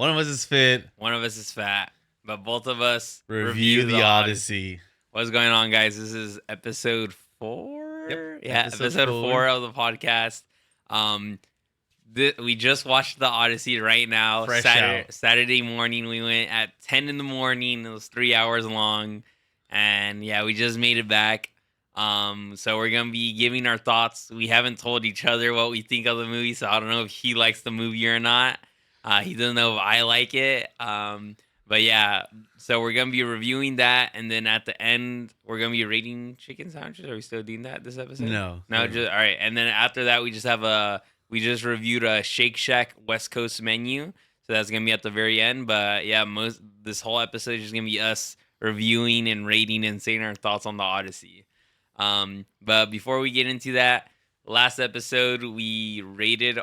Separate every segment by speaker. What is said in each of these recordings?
Speaker 1: One of us is fit.
Speaker 2: One of us is fat, but both of us
Speaker 1: Review the Odyssey.
Speaker 2: What's going on, guys? This is episode 4.
Speaker 1: Yep,
Speaker 2: Yeah,
Speaker 1: episode
Speaker 2: episode 4
Speaker 1: 4
Speaker 2: of the podcast. We just watched the Odyssey right now.
Speaker 1: Fresh out.
Speaker 2: Saturday morning. We went at 10 in the morning. It was 3 hours long, and yeah, we just made it back. So we're gonna be giving our thoughts. We haven't told each other what we think of the movie, so I don't know if he likes the movie or not. He doesn't know if I like it. But yeah, so we're gonna be reviewing that, and then at the end, we're gonna be rating chicken sandwiches. Are we still doing that this episode?
Speaker 1: No.
Speaker 2: Just all right. And then after that, we just reviewed a Shake Shack West Coast menu, so that's gonna be at the very end. But yeah, this whole episode is just gonna be us reviewing and rating and saying our thoughts on the Odyssey. But before we get into that, last episode we rated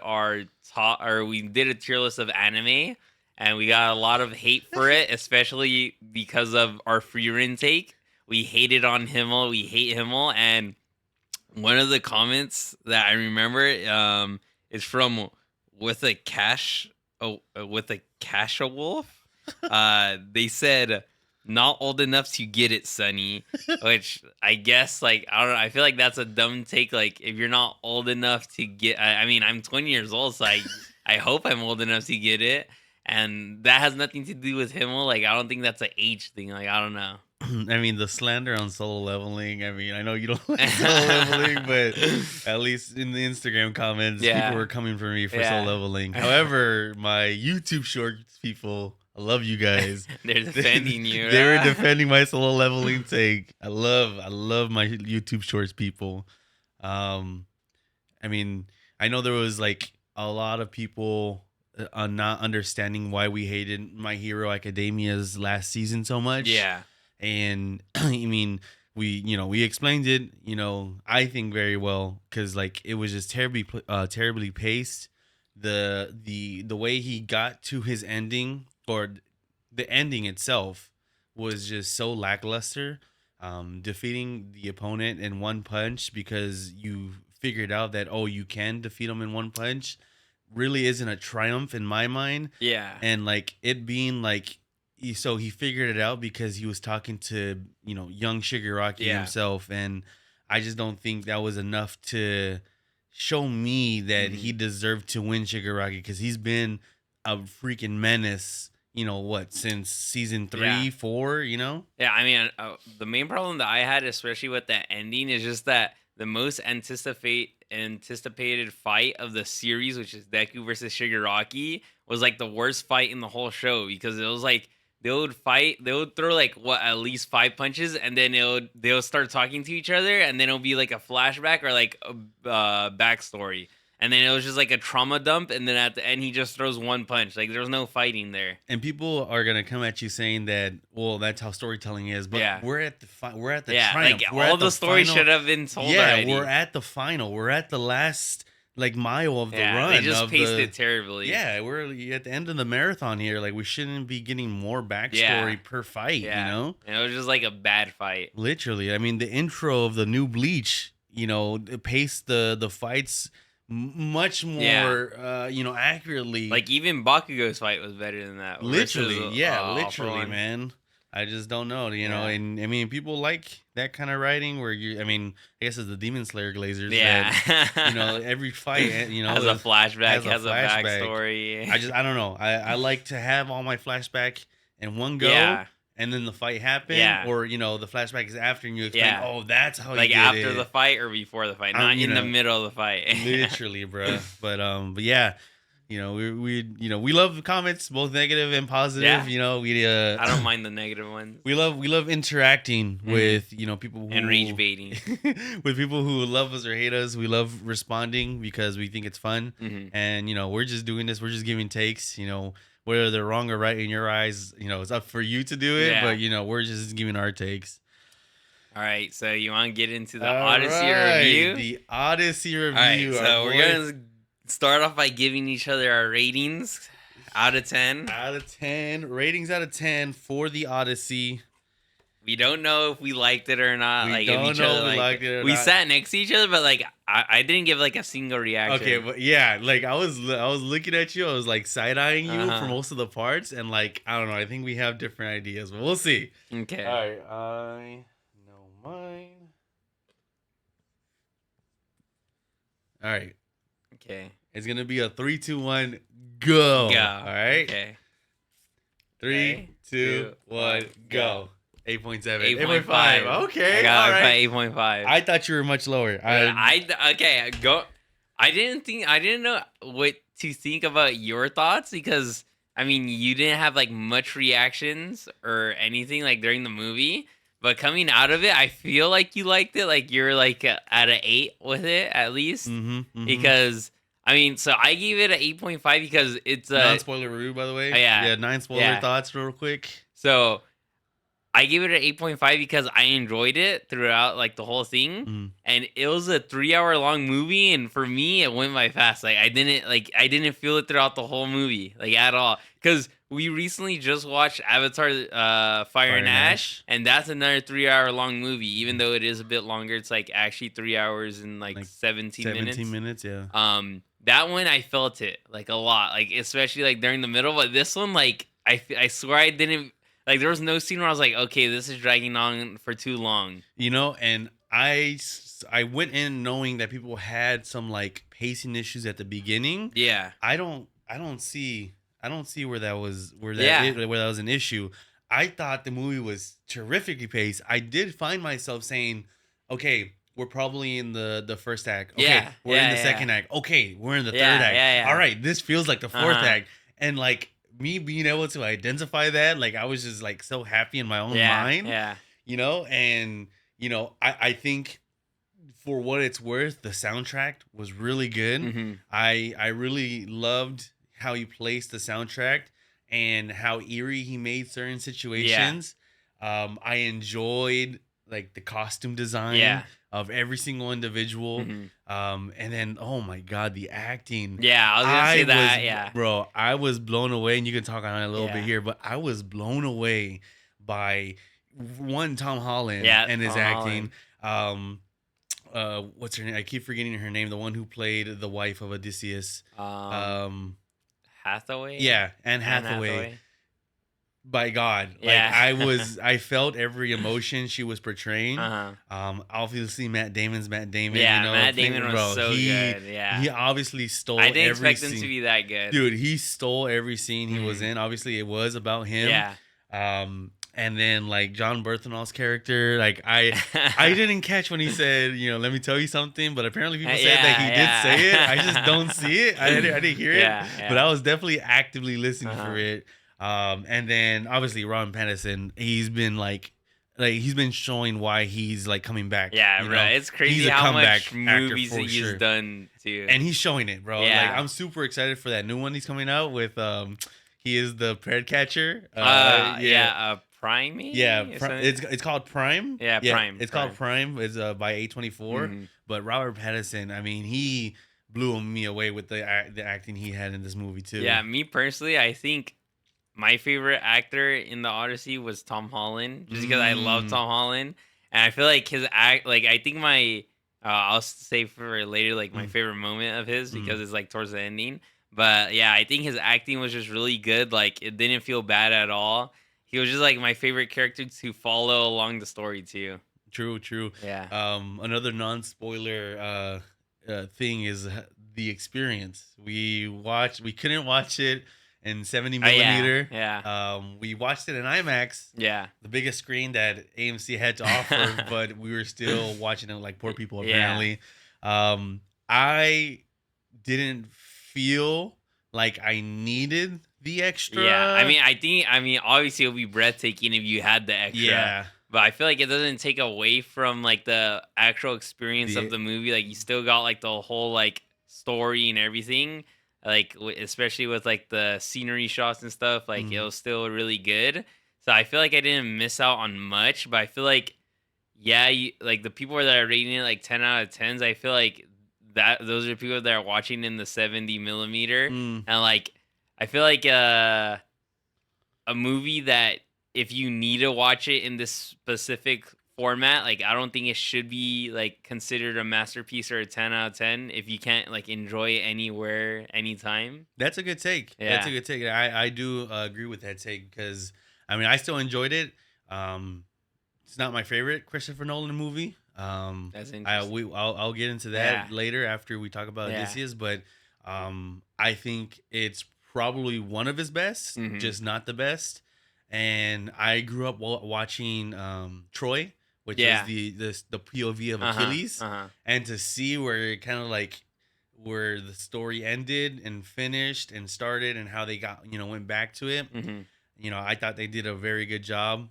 Speaker 2: we did a tier list of anime, and we got a lot of hate for it, especially because of our Frieren take. We hated on Himmel. We hate Himmel, and one of the comments that I remember is from with a wolf. They said, "Not old enough to get it, Sonny," which I guess, like, I don't know. I feel like that's a dumb take. Like, if you're not old enough to get, I mean, I'm 20 years old, so I hope I'm old enough to get it. And that has nothing to do with Himmel. Like, I don't think that's an age thing. Like, I don't know.
Speaker 1: I mean, the slander on solo leveling. I mean, I know you don't like solo leveling, but at least in the Instagram comments, people were coming for me for solo leveling. However, my YouTube shorts people, I love you guys.
Speaker 2: They're defending you.
Speaker 1: They were defending my solo leveling take. I love my YouTube shorts people. I mean, I know there was like a lot of people not understanding why we hated My Hero Academia's last season so much.
Speaker 2: Yeah.
Speaker 1: And I mean, we explained it, I think very well, because like it was just terribly paced. The way he got to his ending, or the ending itself, was just so lackluster. Defeating the opponent in one punch because you figured out that, oh, you can defeat him in one punch, really isn't a triumph in my mind.
Speaker 2: Yeah.
Speaker 1: And like it being like, so he figured it out because he was talking to, young Shigaraki himself. And I just don't think that was enough to show me that he deserved to win Shigaraki, because he's been a freaking menace, since season 3, 4,
Speaker 2: Yeah, I mean, the main problem that I had, especially with that ending, is just that the most anticipated fight of the series, which is Deku versus Shigaraki, was like the worst fight in the whole show, because it was like they would throw like at least 5 punches, and then they'll start talking to each other, and then it'll be like a flashback or like a backstory. And then it was just like a trauma dump, and then at the end he just throws one punch. Like, there was no fighting there.
Speaker 1: And people are gonna come at you saying that, well, that's how storytelling is. But we're at the triumph.
Speaker 2: Like, all the story should have been told already.
Speaker 1: We're at the final. We're at the last mile of the run.
Speaker 2: They just paced it terribly.
Speaker 1: Yeah, we're at the end of the marathon here. Like, we shouldn't be getting more backstory per fight. And
Speaker 2: it was just like a bad fight.
Speaker 1: Literally, I mean, the intro of the new Bleach, it paced the fights much more accurately.
Speaker 2: Like, even Bakugo's fight was better than that.
Speaker 1: Literally, literally, man. I just don't know, and I mean, people like that kind of writing where I guess it's the Demon Slayer Glazers. That, every fight,
Speaker 2: has a flashback, has a backstory.
Speaker 1: I don't know. I like to have all my flashback in one go. Yeah. And then the fight happened, or the flashback is after, and you explain, oh, that's how you did it.
Speaker 2: Like after the fight or before the fight, not in the middle of the fight.
Speaker 1: Literally, bro. But yeah, we love comments, both negative and positive.
Speaker 2: Yeah. I don't mind the negative ones.
Speaker 1: We love interacting with people who,
Speaker 2: and rage baiting
Speaker 1: with people who love us or hate us. We love responding because we think it's fun, and we're just doing this. We're just giving takes. Whether they're wrong or right in your eyes, it's up for you to do it. Yeah. But, we're just giving our takes.
Speaker 2: All right. So you want to get into the Odyssey review?
Speaker 1: The Odyssey review.
Speaker 2: All right. So we're going to start off by giving each other our ratings out of 10.
Speaker 1: Out of 10. Ratings out of 10 for the Odyssey.
Speaker 2: we don't know if we liked it or not.
Speaker 1: We
Speaker 2: Like if
Speaker 1: don't
Speaker 2: each
Speaker 1: know
Speaker 2: other
Speaker 1: if we
Speaker 2: like
Speaker 1: liked it or
Speaker 2: we
Speaker 1: not.
Speaker 2: sat next to each other, but like I didn't give like a single reaction.
Speaker 1: Okay, but yeah, like I was looking at you, I was like side eyeing you for
Speaker 2: Uh-huh.
Speaker 1: most of the parts, and like I don't know, I think we have different ideas, but we'll see. All
Speaker 2: Okay.
Speaker 1: right, I know mine. All right,
Speaker 2: Okay.
Speaker 1: it's gonna be a 3, 2, 1, go.
Speaker 2: Go.
Speaker 1: All right,
Speaker 2: Okay.
Speaker 1: 3,
Speaker 2: Okay.
Speaker 1: 2,
Speaker 2: 2,
Speaker 1: 1,
Speaker 2: 1,
Speaker 1: go. 8.7,
Speaker 2: 8.5.
Speaker 1: 8.5.
Speaker 2: I
Speaker 1: Okay,
Speaker 2: got
Speaker 1: all
Speaker 2: it for
Speaker 1: right.
Speaker 2: 8.5.
Speaker 1: I thought you were much lower.
Speaker 2: Okay, go. I didn't know what to think about your thoughts because I mean you didn't have like much reactions or anything like during the movie, but coming out of it, I feel like you liked it. Like you're like at an 8 with it at least
Speaker 1: Mm-hmm. Mm-hmm.
Speaker 2: because I mean, so I gave it an 8.5 because it's
Speaker 1: Non-spoiler review, by the way.
Speaker 2: yeah,
Speaker 1: Yeah, 9 spoiler
Speaker 2: yeah.
Speaker 1: thoughts, real quick.
Speaker 2: So I gave it an 8.5 because I enjoyed it throughout like the whole thing.
Speaker 1: Mm.
Speaker 2: And it was a 3 hour long movie, and for me, it went by fast. Like I didn't feel it throughout the whole movie, like at all. Because we recently just watched Avatar, Fire
Speaker 1: Fire
Speaker 2: and
Speaker 1: and
Speaker 2: Ash,
Speaker 1: Ash.
Speaker 2: and that's another 3 hour long movie. Even though it is a bit longer, it's like actually 3 hours and like
Speaker 1: Like
Speaker 2: 17
Speaker 1: 17
Speaker 2: minutes.
Speaker 1: minutes, yeah.
Speaker 2: That one I felt it like a lot, like especially like during the middle. But this one, like I swear I didn't like. There was no scene where I was like, okay, this is dragging on for too long.
Speaker 1: You know, and I went in knowing that people had some like pacing issues at the beginning.
Speaker 2: Yeah,
Speaker 1: I don't see where that was
Speaker 2: Yeah.
Speaker 1: where that was an issue. I thought the movie was terrifically paced. I did find myself saying, "Okay, we're probably in the first act. Okay,
Speaker 2: Yeah,
Speaker 1: we're in
Speaker 2: yeah,
Speaker 1: the
Speaker 2: yeah.
Speaker 1: second act. Okay, we're in the third
Speaker 2: Yeah,
Speaker 1: act.
Speaker 2: yeah, yeah.
Speaker 1: All right, this feels like the fourth
Speaker 2: Uh-huh.
Speaker 1: act." And like me being able to identify that, like I was just like so happy in my own
Speaker 2: Yeah,
Speaker 1: mind,
Speaker 2: yeah.
Speaker 1: and I think for what it's worth, the soundtrack was really good.
Speaker 2: Mm-hmm.
Speaker 1: I really loved how he placed the soundtrack and how eerie he made certain situations. I enjoyed like the costume design
Speaker 2: Yeah.
Speaker 1: of every single individual.
Speaker 2: Mm-hmm.
Speaker 1: And then oh my god, the acting.
Speaker 2: Yeah, I was gonna say that. Yeah,
Speaker 1: Bro, I was blown away, and you can talk on it a little bit
Speaker 2: Yeah.
Speaker 1: here, but I was blown away by one Tom Holland
Speaker 2: Yeah,
Speaker 1: and his
Speaker 2: Tom
Speaker 1: acting. What's her name? I keep forgetting her name. The one who played the wife of Odysseus. Um,
Speaker 2: Hathaway.
Speaker 1: yeah, Anne
Speaker 2: Anne
Speaker 1: Hathaway. By God,
Speaker 2: Yeah.
Speaker 1: I felt every emotion she was portraying.
Speaker 2: Uh-huh.
Speaker 1: Obviously Matt Damon's Matt Damon.
Speaker 2: Yeah,
Speaker 1: you know,
Speaker 2: Matt Damon was so good. Yeah.
Speaker 1: he obviously stole.
Speaker 2: I didn't
Speaker 1: every
Speaker 2: expect him
Speaker 1: scene.
Speaker 2: to be that good.
Speaker 1: Dude, he stole every scene he was
Speaker 2: Mhm.
Speaker 1: in. Obviously, it was about him.
Speaker 2: Yeah.
Speaker 1: And then like John Berthenol's character, like I didn't catch when he said, let me tell you something, but apparently people said that he did say it. I just don't see it. I didn't hear it.
Speaker 2: Yeah,
Speaker 1: But
Speaker 2: yeah.
Speaker 1: I was definitely actively listening
Speaker 2: Uh-huh.
Speaker 1: for it. And then obviously Ron Pattinson, he's been he's been showing why he's like coming back.
Speaker 2: Yeah,
Speaker 1: you
Speaker 2: bro.
Speaker 1: know?
Speaker 2: It's crazy
Speaker 1: He's a
Speaker 2: how
Speaker 1: comeback
Speaker 2: much
Speaker 1: actor
Speaker 2: movies
Speaker 1: for
Speaker 2: he's
Speaker 1: sure.
Speaker 2: done too.
Speaker 1: And he's showing it, bro.
Speaker 2: Yeah.
Speaker 1: Like I'm super excited for that new one he's coming out with. He is the pred catcher.
Speaker 2: Primate.
Speaker 1: Yeah,
Speaker 2: or something?
Speaker 1: it's called Prime.
Speaker 2: Yeah, Prime,
Speaker 1: It's called Prime. It's by A24.
Speaker 2: Mhm.
Speaker 1: But Robert Pattinson, I mean, he blew me away with the acting he had in this movie too.
Speaker 2: Yeah, me personally, I think my favorite actor in the Odyssey was Tom Holland, just because I love
Speaker 1: Mm.
Speaker 2: Tom Holland, and I feel like his act, like I think my, I'll say for later, like my
Speaker 1: Mm.
Speaker 2: favorite moment of his
Speaker 1: Mm.
Speaker 2: because it's like towards the ending. But yeah, I think his acting was just really good. Like it didn't feel bad at all. He was just like my favorite character to follow along the story too.
Speaker 1: True, true.
Speaker 2: Yeah.
Speaker 1: Another non-spoiler thing is the experience. We couldn't watch it in 70 millimeter.
Speaker 2: Yeah.
Speaker 1: We watched it in IMAX,
Speaker 2: Yeah.
Speaker 1: the biggest screen that AMC had to offer, but we were still watching it like poor people
Speaker 2: Yeah.
Speaker 1: apparently. I didn't feel like I needed the extra.
Speaker 2: Yeah. I mean, obviously it would be breathtaking if you had the extra.
Speaker 1: Yeah.
Speaker 2: But I feel like it doesn't take away from like the actual experience of the movie. Like you still got like the whole like story and everything. Like especially with like the scenery shots and stuff. Like it was still really good. So I feel like I didn't miss out on much. But I feel like like the people that are rating it like 10 out of 10s. I feel like that those are people that are watching in the 70 millimeter. And like I feel like a movie that if you need to watch it in this specific format, like I don't think it should be like considered a masterpiece or a 10 out of 10 if you can't like enjoy it anywhere, anytime.
Speaker 1: That's a good take. That's a
Speaker 2: Yeah,
Speaker 1: good take. I do agree with that take because I mean I still enjoyed it. Um, it's not my favorite Christopher Nolan movie.
Speaker 2: that's
Speaker 1: I
Speaker 2: interesting.
Speaker 1: I'll get into
Speaker 2: Yeah,
Speaker 1: that later after we talk about
Speaker 2: yeah.
Speaker 1: Odysseus, but I think it's probably one of his best,
Speaker 2: Hmm.
Speaker 1: just not the best. And I grew up watching Troy, which was
Speaker 2: Yeah.
Speaker 1: the POV of
Speaker 2: Uh-huh.
Speaker 1: Achilles,
Speaker 2: Uh-huh.
Speaker 1: and to see where it kind of like where the story ended and finished and started and how they got went back to it.
Speaker 2: Hmm.
Speaker 1: I thought they did a very good job.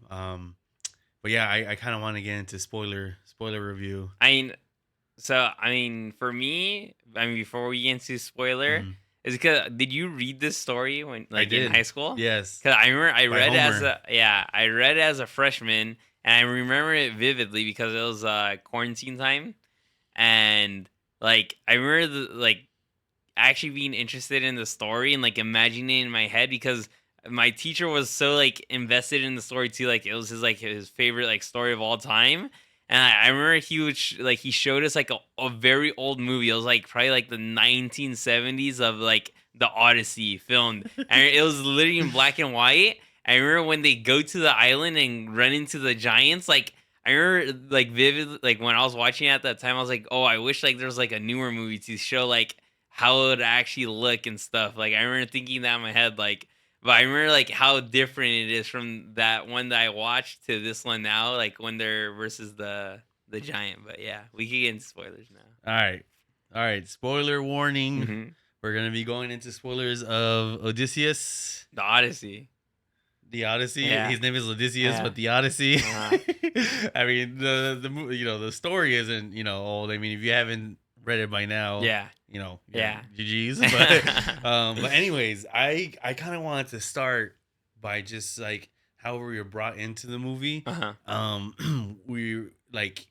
Speaker 1: But yeah, I kind of want to get into spoiler review.
Speaker 2: I mean, for me, before we get into spoiler,
Speaker 1: Mhm.
Speaker 2: is because did you read this story when,
Speaker 1: I
Speaker 2: like, in
Speaker 1: did.
Speaker 2: high school?
Speaker 1: Yes.
Speaker 2: Because I remember
Speaker 1: By Homer.
Speaker 2: I read as a freshman, and I remember it vividly because it was quarantine time, and like I remember actually being interested in the story and like imagining it in my head because my teacher was so like invested in the story too. Like it was his favorite like story of all time. And I remember he would he showed us like a very old movie. It was like probably like the 1970s of like the Odyssey filmed, and it was literally in black and white. I remember when they go to the island and run into the giants. Like I remember like vivid like when I was watching it at that time, I was like, oh, I wish like there was like a newer movie to show like how it would actually look and stuff. Like I remember thinking that in my head, like, but I remember like how different it is from that one that I watched to this one now, like when they're versus the giant. But yeah, we can get into spoilers now.
Speaker 1: All right. All right. Spoiler warning.
Speaker 2: Hmm.
Speaker 1: We're going to be going into spoilers of Odysseus,
Speaker 2: The Odyssey.
Speaker 1: the Odyssey.
Speaker 2: Yeah.
Speaker 1: His name is Odysseus,
Speaker 2: Yeah.
Speaker 1: but the Odyssey.
Speaker 2: Uh-huh.
Speaker 1: I mean, the story isn't, old. I mean, if you haven't read it by now,
Speaker 2: Yeah. Yeah.
Speaker 1: GG's. But anyways, I kind of wanted to start by just like how we were brought into the movie.
Speaker 2: Uh-huh.
Speaker 1: We like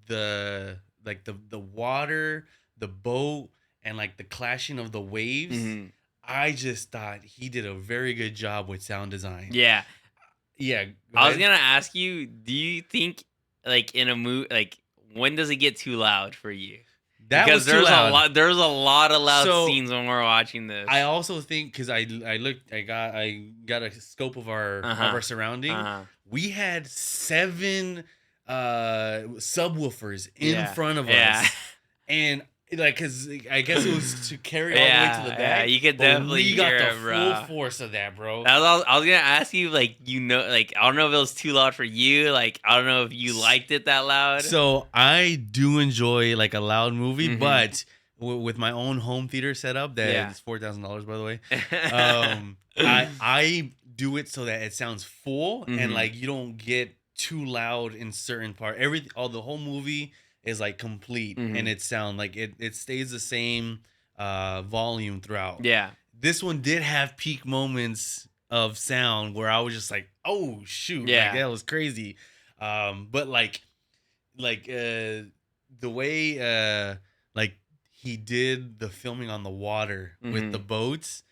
Speaker 1: the water, the boat, and like the clashing of the waves.
Speaker 2: Hmm.
Speaker 1: I just thought he did a very good job with sound design.
Speaker 2: Yeah.
Speaker 1: Yeah, go
Speaker 2: I was
Speaker 1: ahead.
Speaker 2: gonna ask you, do you think like in a movie like when does it get too loud for you?
Speaker 1: That
Speaker 2: Because
Speaker 1: was too loud.
Speaker 2: there's a lot of loud
Speaker 1: So
Speaker 2: scenes when we're watching this.
Speaker 1: I also think because I looked I got a scope of our
Speaker 2: Uh-huh.
Speaker 1: surrounding.
Speaker 2: Uh-huh.
Speaker 1: We had 7 subwoofers in
Speaker 2: Yeah.
Speaker 1: front of
Speaker 2: Yeah.
Speaker 1: us, and like because I guess it was to carry all the way to the
Speaker 2: Yeah,
Speaker 1: back.
Speaker 2: you could
Speaker 1: But
Speaker 2: definitely
Speaker 1: we got
Speaker 2: hear
Speaker 1: the
Speaker 2: it,
Speaker 1: full
Speaker 2: bro.
Speaker 1: force of that, bro.
Speaker 2: I was gonna ask you, like, like, I don't know if it was too loud for you. Like, I don't know if you liked it that loud.
Speaker 1: So I do enjoy like a loud movie,
Speaker 2: Hmm.
Speaker 1: but with my own home theater setup, that
Speaker 2: Yeah.
Speaker 1: is $4,000 by the way. I do it so that it sounds full and
Speaker 2: Hmm.
Speaker 1: like you don't get too loud in certain part. The whole movie is like complete and
Speaker 2: Hmm.
Speaker 1: it sound like it stays the same volume throughout.
Speaker 2: Yeah.
Speaker 1: This one did have peak moments of sound where I was just like, oh shoot, like
Speaker 2: Yeah.
Speaker 1: that was crazy. But the way like he did the filming on the water with the
Speaker 2: Hmm.
Speaker 1: boats,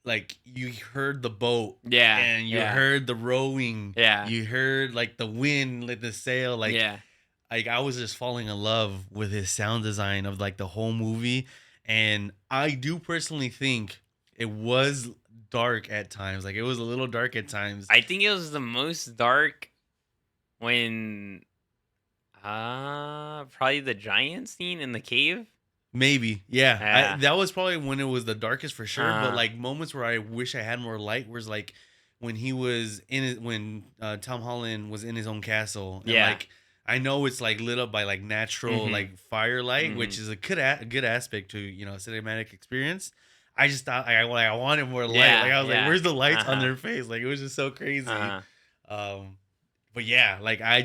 Speaker 1: like you heard the boat
Speaker 2: Yeah.
Speaker 1: and you
Speaker 2: Yeah.
Speaker 1: heard the rowing,
Speaker 2: Yeah.
Speaker 1: you heard like the wind, like the sail,
Speaker 2: Yeah.
Speaker 1: like I was just falling in love with his sound design of like the whole movie. And I do personally think it was dark at times. Like it was a little dark at times.
Speaker 2: I think it was the most dark when probably the giant scene in the cave.
Speaker 1: Maybe, yeah. I
Speaker 2: Yeah.
Speaker 1: That was probably when it was the darkest for sure. But
Speaker 2: Uh
Speaker 1: like moments where I wish I had more light was like when he was in it, when Tom Holland was in his own castle, and
Speaker 2: yeah.
Speaker 1: like I know it's like lit up by like natural
Speaker 2: Hmm.
Speaker 1: like firelight,
Speaker 2: Hmm.
Speaker 1: which is a good aspect to cinematic experience. I just thought I wanted more light.
Speaker 2: Yeah.
Speaker 1: Like I was like,
Speaker 2: Yeah.
Speaker 1: where's the lights on
Speaker 2: Uh-huh.
Speaker 1: their face? Like it was just so crazy.
Speaker 2: Uh-huh.
Speaker 1: Um, but yeah, like I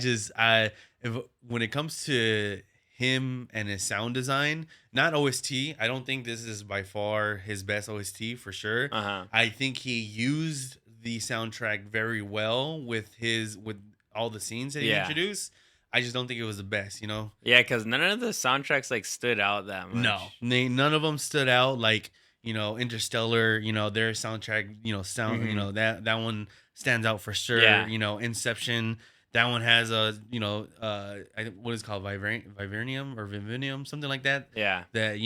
Speaker 1: if when it comes to him and his sound design, not OST, I don't think this is by far his best OST for sure.
Speaker 2: Uh-huh.
Speaker 1: I think he used the soundtrack very well with all the scenes that he
Speaker 2: Yeah.
Speaker 1: introduced. I just don't think it was the best, you know?
Speaker 2: Yeah, because none of the soundtracks like stood out that
Speaker 1: No,
Speaker 2: much.
Speaker 1: none of them stood out. Like Interstellar, their soundtrack, sound,
Speaker 2: Hmm.
Speaker 1: that one stands out for sure.
Speaker 2: Yeah.
Speaker 1: Inception, that one has a, what is it called, Vibranium or Vivinium, something like that.
Speaker 2: Yeah.
Speaker 1: That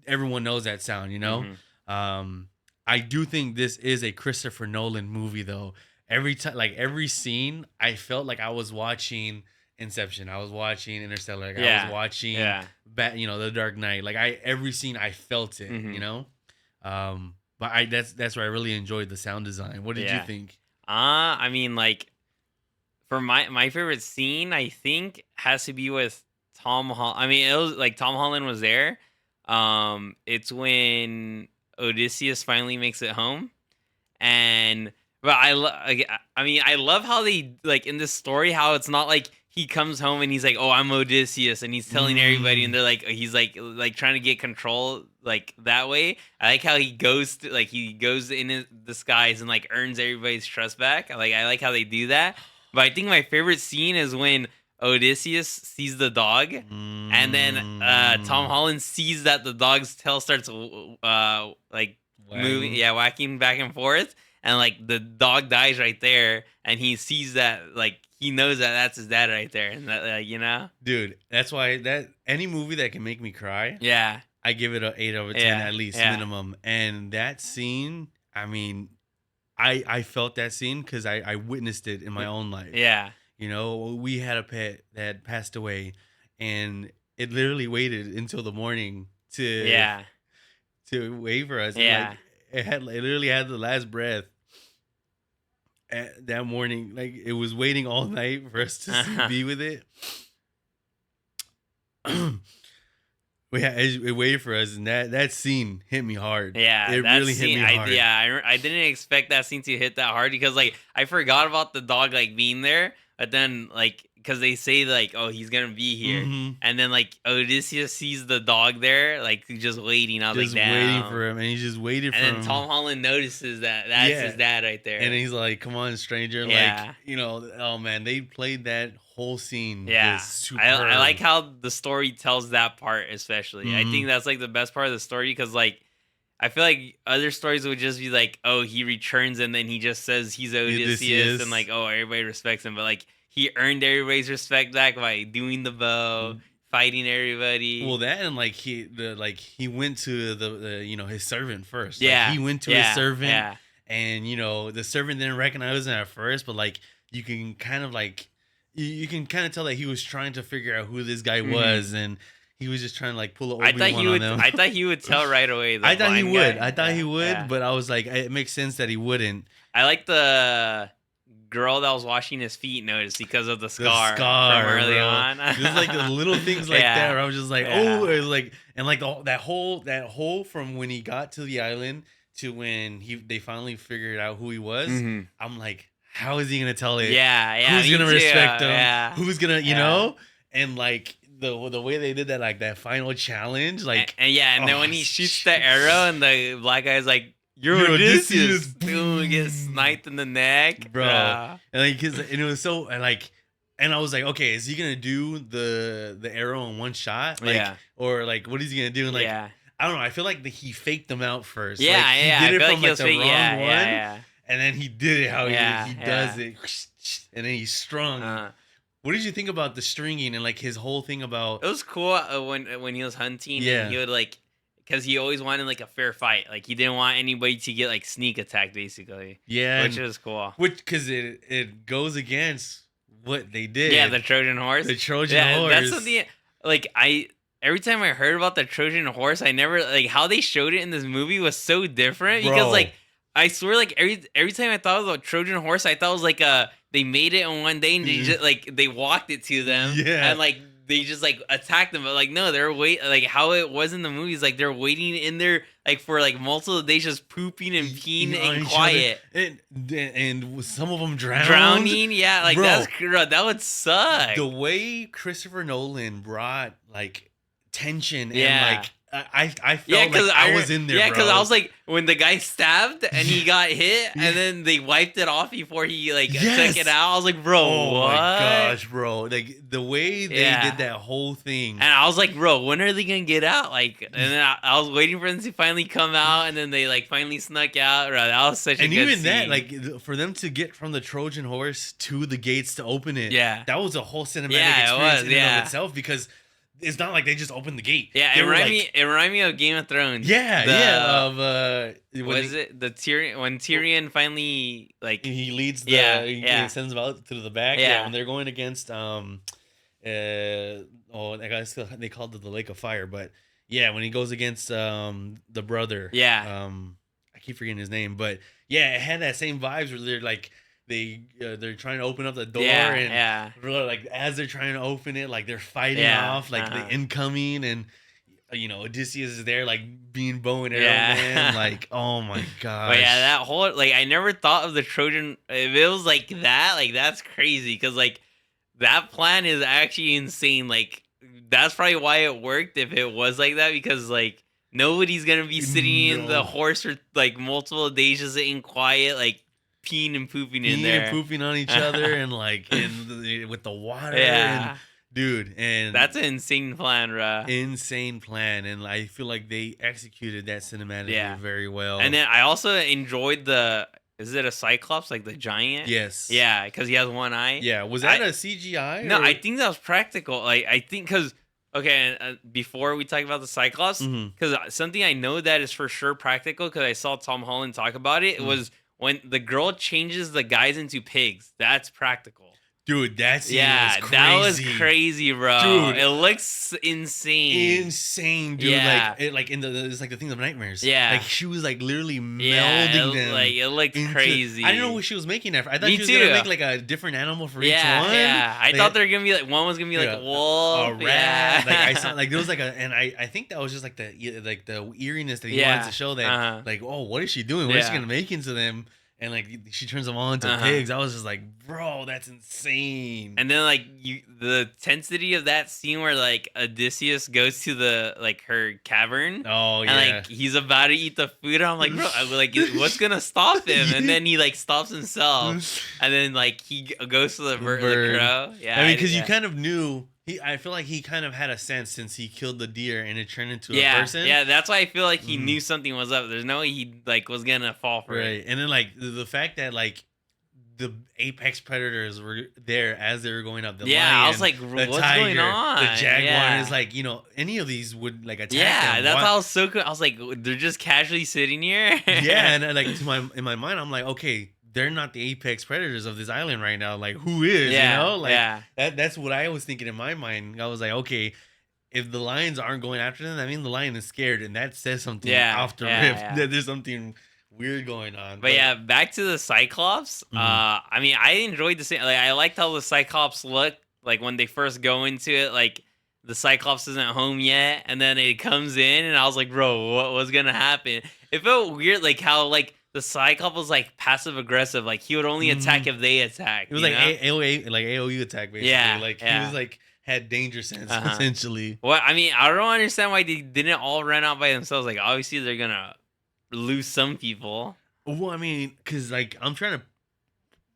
Speaker 1: everyone knows that sound.
Speaker 2: Hmm.
Speaker 1: Um, I do think this is a Christopher Nolan movie, though. Every time, like every scene, I felt like I was watching Inception. I was watching Interstellar. Like I was
Speaker 2: Yeah.
Speaker 1: watching
Speaker 2: Yeah.
Speaker 1: The Dark Knight. Like every scene I felt it,
Speaker 2: Hmm.
Speaker 1: But that's where I really enjoyed the sound design. What did you
Speaker 2: Yeah.
Speaker 1: think?
Speaker 2: I mean, like for my favorite scene, I think has to be with Tom Holland. I mean, it was like Tom Holland was there. It's when Odysseus finally makes it home, and but I mean, I love how they like in this story how it's not like he comes home and he's like, "Oh, I'm Odysseus," and he's telling everybody, and
Speaker 1: Mm,
Speaker 2: they're like, he's like trying to get control like that way. I like how he goes in his disguise and like earns everybody's trust back. I like how they do that. But I think my favorite scene is when Odysseus sees the dog, and then Tom
Speaker 1: mm,
Speaker 2: Holland sees that the dog's tail starts like moving,
Speaker 1: wagging.
Speaker 2: yeah, whacking back and forth, and like the dog dies right there, and he sees that, like he knows that that's his dad right there, and that
Speaker 1: Dude, that's why that any movie that can make me cry,
Speaker 2: yeah,
Speaker 1: I give it a 8 over 10
Speaker 2: yeah,
Speaker 1: at least
Speaker 2: yeah,
Speaker 1: minimum. And that scene, I mean, I felt that scene because I witnessed it in my own life.
Speaker 2: yeah,
Speaker 1: We had a pet that passed away, and it literally waited until the morning to
Speaker 2: yeah,
Speaker 1: wait for us, and like
Speaker 2: yeah.
Speaker 1: it literally had the last breath that morning. Like it was waiting all night for us to be with it. It waited for us, and that scene hit me hard.
Speaker 2: Yeah,
Speaker 1: It
Speaker 2: that
Speaker 1: really hit
Speaker 2: scene.
Speaker 1: me hard.
Speaker 2: I didn't expect that scene to hit that hard because like I forgot about the dog like being there, but then like because they say like, oh, he's gonna be here,
Speaker 1: Hmm.
Speaker 2: and then like Odysseus sees the dog there like just waiting. I was like,
Speaker 1: Just waiting
Speaker 2: damn.
Speaker 1: for him, and he just waited for
Speaker 2: And then
Speaker 1: him.
Speaker 2: Tom Holland notices that that's his
Speaker 1: Yeah,
Speaker 2: dad right
Speaker 1: and
Speaker 2: there.
Speaker 1: he's like, "Come on, stranger!" Like
Speaker 2: Yeah,
Speaker 1: oh man, they played that whole scene
Speaker 2: yeah.
Speaker 1: just
Speaker 2: I like
Speaker 1: superb.
Speaker 2: how the story tells that part especially. I think
Speaker 1: Hmm.
Speaker 2: that's like the best part of the story because like I feel like other stories would just be like, oh, he returns and then he just says he's
Speaker 1: This
Speaker 2: Odysseus and like,
Speaker 1: is.
Speaker 2: oh, everybody respects him. But like, he earned everybody's respect back by doing the bow, fighting
Speaker 1: Well,
Speaker 2: everybody.
Speaker 1: that and like he went to his servant first. Like
Speaker 2: Yeah,
Speaker 1: he went to his
Speaker 2: yeah,
Speaker 1: servant,
Speaker 2: yeah.
Speaker 1: and the servant didn't recognize him at first, but like you can kind of like you can kind of tell that he was trying to figure out who this guy
Speaker 2: Hmm.
Speaker 1: was, and he was just trying to like pull a Obi-Wan on them.
Speaker 2: I thought he would tell right away. The
Speaker 1: I thought he
Speaker 2: blind
Speaker 1: would. I
Speaker 2: guy.
Speaker 1: thought he
Speaker 2: Yeah,
Speaker 1: would,
Speaker 2: yeah.
Speaker 1: but I was like, it makes sense that he wouldn't.
Speaker 2: I like the girl that was washing his feet noticed because of the
Speaker 1: The
Speaker 2: scar from
Speaker 1: scar,
Speaker 2: early
Speaker 1: bro.
Speaker 2: on.
Speaker 1: Just like the little things like that,
Speaker 2: Yeah,
Speaker 1: where I was just like, oh,
Speaker 2: yeah.
Speaker 1: it was like, and like that whole from when he got to the island to when they finally figured out who he was.
Speaker 2: Hmm.
Speaker 1: I'm like, how is he gonna tell it?
Speaker 2: Yeah, yeah,
Speaker 1: Who's
Speaker 2: me
Speaker 1: gonna
Speaker 2: too.
Speaker 1: respect him?
Speaker 2: Yeah,
Speaker 1: Who's gonna,
Speaker 2: yeah.
Speaker 1: And like the way they did that, like that final challenge, like,
Speaker 2: And yeah, and then
Speaker 1: oh,
Speaker 2: when he shoots the arrow and the black guy's like, "You're
Speaker 1: you're
Speaker 2: Odysseus,"
Speaker 1: Odysseus,
Speaker 2: boom, gets
Speaker 1: boom,
Speaker 2: sniped in the neck.
Speaker 1: bro. And like, and it was so, and like, and I was like, okay, is he gonna do the arrow in one shot, like,
Speaker 2: Yeah,
Speaker 1: or like, what is he gonna do? And like,
Speaker 2: yeah,
Speaker 1: I don't know. I feel like he faked them out first. Like
Speaker 2: yeah,
Speaker 1: he
Speaker 2: yeah.
Speaker 1: did
Speaker 2: I
Speaker 1: it
Speaker 2: feel like
Speaker 1: from
Speaker 2: he
Speaker 1: like
Speaker 2: was
Speaker 1: the
Speaker 2: fake.
Speaker 1: wrong
Speaker 2: Yeah,
Speaker 1: one,
Speaker 2: yeah,
Speaker 1: and then he did it how
Speaker 2: yeah,
Speaker 1: he does
Speaker 2: yeah,
Speaker 1: it, and then he strung.
Speaker 2: yeah.
Speaker 1: What did you think about the stringing and like his whole thing about?
Speaker 2: It was cool when he was hunting and
Speaker 1: Yeah,
Speaker 2: he would like, because he always wanted like a fair fight. Like he didn't want anybody to get like sneak attacked, basically,
Speaker 1: yeah,
Speaker 2: which
Speaker 1: and
Speaker 2: is cool.
Speaker 1: which because it goes against what they
Speaker 2: Yeah,
Speaker 1: did.
Speaker 2: the Trojan horse.
Speaker 1: The Trojan
Speaker 2: Yeah, that's
Speaker 1: horse.
Speaker 2: something like I every time I heard about the Trojan horse, I never like how they showed it in this movie was so different because
Speaker 1: Bro.
Speaker 2: like I swear like every time I thought about Trojan horse, I thought it was like they made it in one day and they just like they walked it to them
Speaker 1: Yeah.
Speaker 2: and like they just like attacked them, but like no, they're like how it was in the movies, like they're waiting in there like for like multiple days just pooping and peeing
Speaker 1: On
Speaker 2: and
Speaker 1: each
Speaker 2: quiet.
Speaker 1: other. And some of them drowned.
Speaker 2: Drowning, yeah, like
Speaker 1: Bro,
Speaker 2: that would suck.
Speaker 1: the way Christopher Nolan brought like tension and
Speaker 2: Yeah.
Speaker 1: like I
Speaker 2: Yeah,
Speaker 1: felt like I was in there,
Speaker 2: yeah, because I
Speaker 1: bro.
Speaker 2: was like, when the guy stabbed and he got hit, and then they wiped it off before he like took
Speaker 1: Yes.
Speaker 2: it out. I was like, bro,
Speaker 1: Oh
Speaker 2: what?
Speaker 1: my gosh, bro! Like the way they
Speaker 2: Yeah.
Speaker 1: did that whole thing.
Speaker 2: And I was like, bro, when are they gonna get out? Like, and then I was waiting for them to finally come out, and then they like finally snuck out. Bro, that was such a
Speaker 1: And
Speaker 2: good
Speaker 1: even that,
Speaker 2: scene.
Speaker 1: like, for them to get from the Trojan horse to the gates to open it,
Speaker 2: Yeah.
Speaker 1: that was a whole cinematic
Speaker 2: Yeah, it
Speaker 1: experience
Speaker 2: was,
Speaker 1: in and
Speaker 2: yeah.
Speaker 1: of itself, because it's not like they just opened the gate.
Speaker 2: Yeah,
Speaker 1: They
Speaker 2: it
Speaker 1: were
Speaker 2: reminded
Speaker 1: like,
Speaker 2: me. It reminded me of Game of Thrones.
Speaker 1: yeah, of
Speaker 2: What is it? The Tyrion when Tyrion finally like
Speaker 1: he leads the
Speaker 2: Yeah.
Speaker 1: he sends them out to the back.
Speaker 2: Yeah.
Speaker 1: When they're going against I guess they called it the Lake of Fire, but yeah, when he goes against the brother.
Speaker 2: Yeah.
Speaker 1: I keep forgetting his name, but yeah, it had that same vibes where they're like they're trying to open up the door, and
Speaker 2: yeah.
Speaker 1: like as they're trying to open it, like they're fighting
Speaker 2: Yeah,
Speaker 1: off like the incoming, and Odysseus is there like being bow and arrow
Speaker 2: Yeah.
Speaker 1: man, like oh my gosh.
Speaker 2: But yeah, that whole like I never thought of the Trojan. If it was like that, like that's crazy because like that plan is actually insane. Like that's probably why it worked if it was like that because like nobody's gonna be sitting in the
Speaker 1: No.
Speaker 2: horse for like multiple days just sitting quiet like peeing and pooping in
Speaker 1: Peeing
Speaker 2: there.
Speaker 1: and pooping on each other and like with the water,
Speaker 2: Yeah.
Speaker 1: and dude, and
Speaker 2: That's an insane plan, bruh.
Speaker 1: insane plan, and I feel like they executed that cinematically
Speaker 2: Yeah.
Speaker 1: very well.
Speaker 2: And then I also enjoyed is it a Cyclops, like the giant?
Speaker 1: yes,
Speaker 2: Yeah, because he has one eye.
Speaker 1: yeah, was that a CGI?
Speaker 2: No,
Speaker 1: or-
Speaker 2: I think that was practical. Like, I think because, okay, before we talk about the Cyclops,
Speaker 1: Mhm.
Speaker 2: because something I know that is for sure practical, because I saw Tom Holland talk about it, was when the girl changes the guys into pigs. That's practical.
Speaker 1: Dude, that scene
Speaker 2: Yeah,
Speaker 1: was crazy.
Speaker 2: that was crazy, bro.
Speaker 1: Dude.
Speaker 2: It looks insane.
Speaker 1: Insane, dude.
Speaker 2: Yeah.
Speaker 1: Like in it's like the thing of nightmares.
Speaker 2: Yeah.
Speaker 1: Like she was like literally
Speaker 2: Yeah,
Speaker 1: melding them.
Speaker 2: like it looked
Speaker 1: into-
Speaker 2: crazy.
Speaker 1: I didn't know what she was making that. I thought
Speaker 2: Me
Speaker 1: she was
Speaker 2: too.
Speaker 1: gonna make like a different animal for each
Speaker 2: Yeah,
Speaker 1: one.
Speaker 2: yeah. I
Speaker 1: Like,
Speaker 2: thought they were gonna be like one was gonna be like
Speaker 1: Yeah.
Speaker 2: a wolf,
Speaker 1: a rat.
Speaker 2: Yeah.
Speaker 1: Like I saw, like there was like and I think that was just like the eeriness that he
Speaker 2: Yeah.
Speaker 1: wanted to show that.
Speaker 2: Uh-huh.
Speaker 1: Like, oh, what is she doing? What is she
Speaker 2: Yeah.
Speaker 1: gonna make into them? And like she turns them all into
Speaker 2: Uh-huh.
Speaker 1: pigs. I was just like, bro, that's insane.
Speaker 2: And then like the intensity of that scene where like Odysseus goes to the like her cavern.
Speaker 1: oh yeah.
Speaker 2: And like he's about to eat the food, and I'm like, bro, what's gonna stop him? And then he like stops himself, and then like he goes to the
Speaker 1: Bird.
Speaker 2: the crow. Yeah,
Speaker 1: I mean, because
Speaker 2: yeah.
Speaker 1: you kind of knew. I feel like he kind of had a sense since he killed the deer and it turned into a
Speaker 2: yeah,
Speaker 1: person.
Speaker 2: yeah. That's why I feel like he
Speaker 1: Mhm.
Speaker 2: knew something was up. There's no way he like was gonna fall for
Speaker 1: Right.
Speaker 2: it.
Speaker 1: And then like the fact that like the apex predators were there as they were going up. The
Speaker 2: Yeah, I
Speaker 1: lion,
Speaker 2: was like,
Speaker 1: the
Speaker 2: what's
Speaker 1: tiger,
Speaker 2: going on?
Speaker 1: the jaguar
Speaker 2: Yeah.
Speaker 1: is like, any of these would like attack
Speaker 2: Yeah,
Speaker 1: them.
Speaker 2: that's
Speaker 1: Why-
Speaker 2: how I was so cool. I was like, they're just casually sitting here.
Speaker 1: yeah, and like in my mind, I'm like, okay, they're not the apex predators of this island right now. Like, who is?
Speaker 2: Yeah,
Speaker 1: Like
Speaker 2: yeah.
Speaker 1: that's what I was thinking in my mind. I was like, okay, if the lions aren't going after them, I mean the lion is scared, and that says something
Speaker 2: Yeah,
Speaker 1: off the
Speaker 2: yeah,
Speaker 1: rip
Speaker 2: yeah.
Speaker 1: that there's something weird going on.
Speaker 2: But yeah, back to the Cyclops.
Speaker 1: Mhm.
Speaker 2: I mean, I enjoyed the scene. Like, I liked how the Cyclops looked. Like when they first go into it, like the Cyclops isn't home yet, and then it comes in, and I was like, bro, what was gonna happen? It felt weird, like how like the Cyclops was like passive aggressive. Like he would only attack if they attacked.
Speaker 1: it was
Speaker 2: you
Speaker 1: like
Speaker 2: know?
Speaker 1: AOE attack basically.
Speaker 2: Yeah,
Speaker 1: Like he
Speaker 2: yeah.
Speaker 1: was like had danger sense
Speaker 2: Uh-huh.
Speaker 1: essentially.
Speaker 2: Well, I mean, I don't understand why they didn't all run out by themselves. Like obviously they're gonna lose some people.
Speaker 1: Well, I mean, because like I'm trying to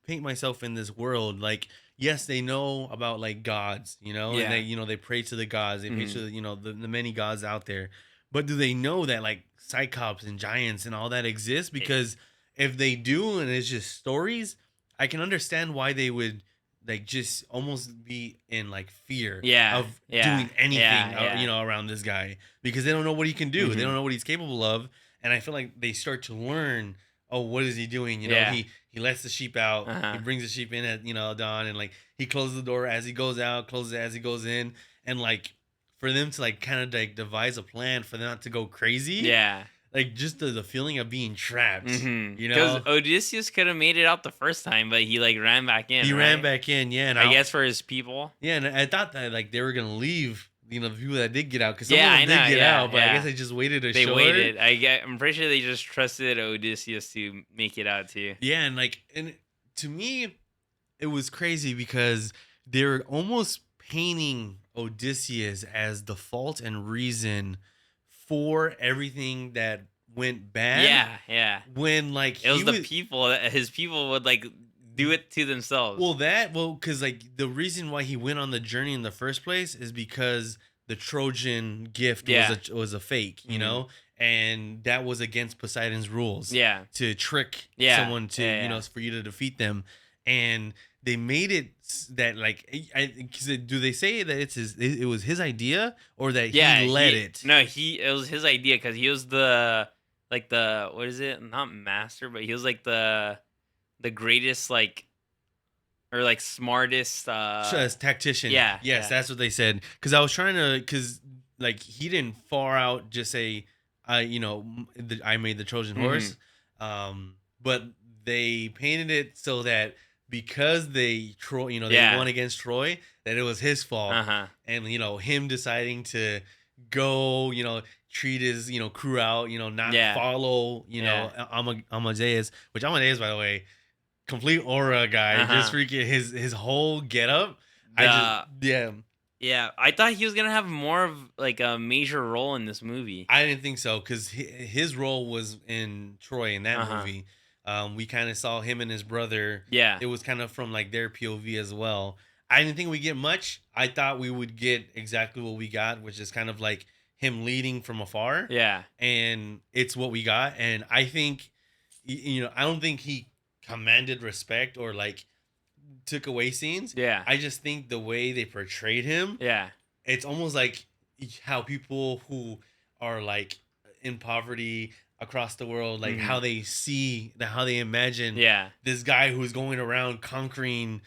Speaker 1: paint myself in this world. Like, yes, they know about like gods,
Speaker 2: Yeah.
Speaker 1: and they pray to the gods. They pray
Speaker 2: Mhm.
Speaker 1: to the many gods out there. But do they know that like cyclops and giants and all that exist? Because if they do, and it's just stories, I can understand why they would like just almost be in like fear
Speaker 2: Yeah,
Speaker 1: of
Speaker 2: yeah,
Speaker 1: doing anything
Speaker 2: yeah.
Speaker 1: around this guy, because they don't know what he can do. They
Speaker 2: Mhm.
Speaker 1: don't know what he's capable of, and I feel like they start to learn, oh, what is he doing?
Speaker 2: Yeah.
Speaker 1: He lets the sheep out.
Speaker 2: Uh-huh.
Speaker 1: He brings the sheep in at dawn, and like he closes the door as he goes out, closes it as he goes in, and like for them to like kind of like devise a plan for them not to go crazy.
Speaker 2: Yeah.
Speaker 1: Like just the feeling of being trapped.
Speaker 2: Because Odysseus could have made it out the first time, but he like ran back in.
Speaker 1: He
Speaker 2: right?
Speaker 1: ran back in, yeah, and
Speaker 2: I guess for his people.
Speaker 1: yeah, and I thought that like they were gonna leave, the people that did get out, because some
Speaker 2: Yeah,
Speaker 1: of them
Speaker 2: I know,
Speaker 1: did get
Speaker 2: yeah,
Speaker 1: out, but I
Speaker 2: yeah.
Speaker 1: guess they just waited a
Speaker 2: They
Speaker 1: short.
Speaker 2: waited. I'm pretty sure they just trusted Odysseus to make it out too.
Speaker 1: Yeah, and to me, it was crazy because they're almost painting Odysseus as the fault and reason before everything that went bad.
Speaker 2: Yeah, yeah.
Speaker 1: When like
Speaker 2: It was
Speaker 1: he
Speaker 2: the
Speaker 1: was
Speaker 2: people that his people would like do it to themselves.
Speaker 1: because like the reason why he went on the journey in the first place is because the Trojan gift
Speaker 2: Yeah.
Speaker 1: was a fake,
Speaker 2: Mhm.
Speaker 1: and that was against Poseidon's rules
Speaker 2: Yeah.
Speaker 1: to trick
Speaker 2: Yeah.
Speaker 1: someone to
Speaker 2: Yeah. Yeah.
Speaker 1: for you to defeat them, and they made it that like do they say that it was his idea or that he
Speaker 2: Yeah,
Speaker 1: led it?
Speaker 2: it was his idea because he was the like the what is it? Not master, but he was like the greatest like or like smartest
Speaker 1: As tactician.
Speaker 2: yeah,
Speaker 1: Yes,
Speaker 2: yeah.
Speaker 1: that's what they said. Because I was trying to, because like he didn't far out just say, I made the Trojan
Speaker 2: Mhm.
Speaker 1: horse. But they painted it so that because they won
Speaker 2: Yeah.
Speaker 1: against Troy, that it was his fault,
Speaker 2: Uh-huh.
Speaker 1: and him deciding to go, treat his crew out, not
Speaker 2: Yeah.
Speaker 1: follow,
Speaker 2: Yeah.
Speaker 1: Amadeus, which Amadeus, by the way, complete aura guy. Just
Speaker 2: Uh-huh.
Speaker 1: freaking his whole getup. I just
Speaker 2: The
Speaker 1: yeah.
Speaker 2: yeah, I thought he was going to have more of like a major role in this movie.
Speaker 1: I didn't think so because his role was in Troy in that
Speaker 2: Uh-huh.
Speaker 1: movie. We kind of saw him and his brother.
Speaker 2: Yeah.
Speaker 1: It was kind of from like their POV as well. I didn't think we get much. I thought we would get exactly what we got, which is kind of like him leading from afar,
Speaker 2: Yeah.
Speaker 1: and it's what we got. And I think, I don't think he commanded respect or like took away scenes.
Speaker 2: Yeah.
Speaker 1: I just think the way they portrayed him,
Speaker 2: Yeah.
Speaker 1: it's almost like how people who are like in poverty across the world, like how
Speaker 2: Mhm.
Speaker 1: they how they imagine
Speaker 2: Yeah.
Speaker 1: this guy who's going around conquering,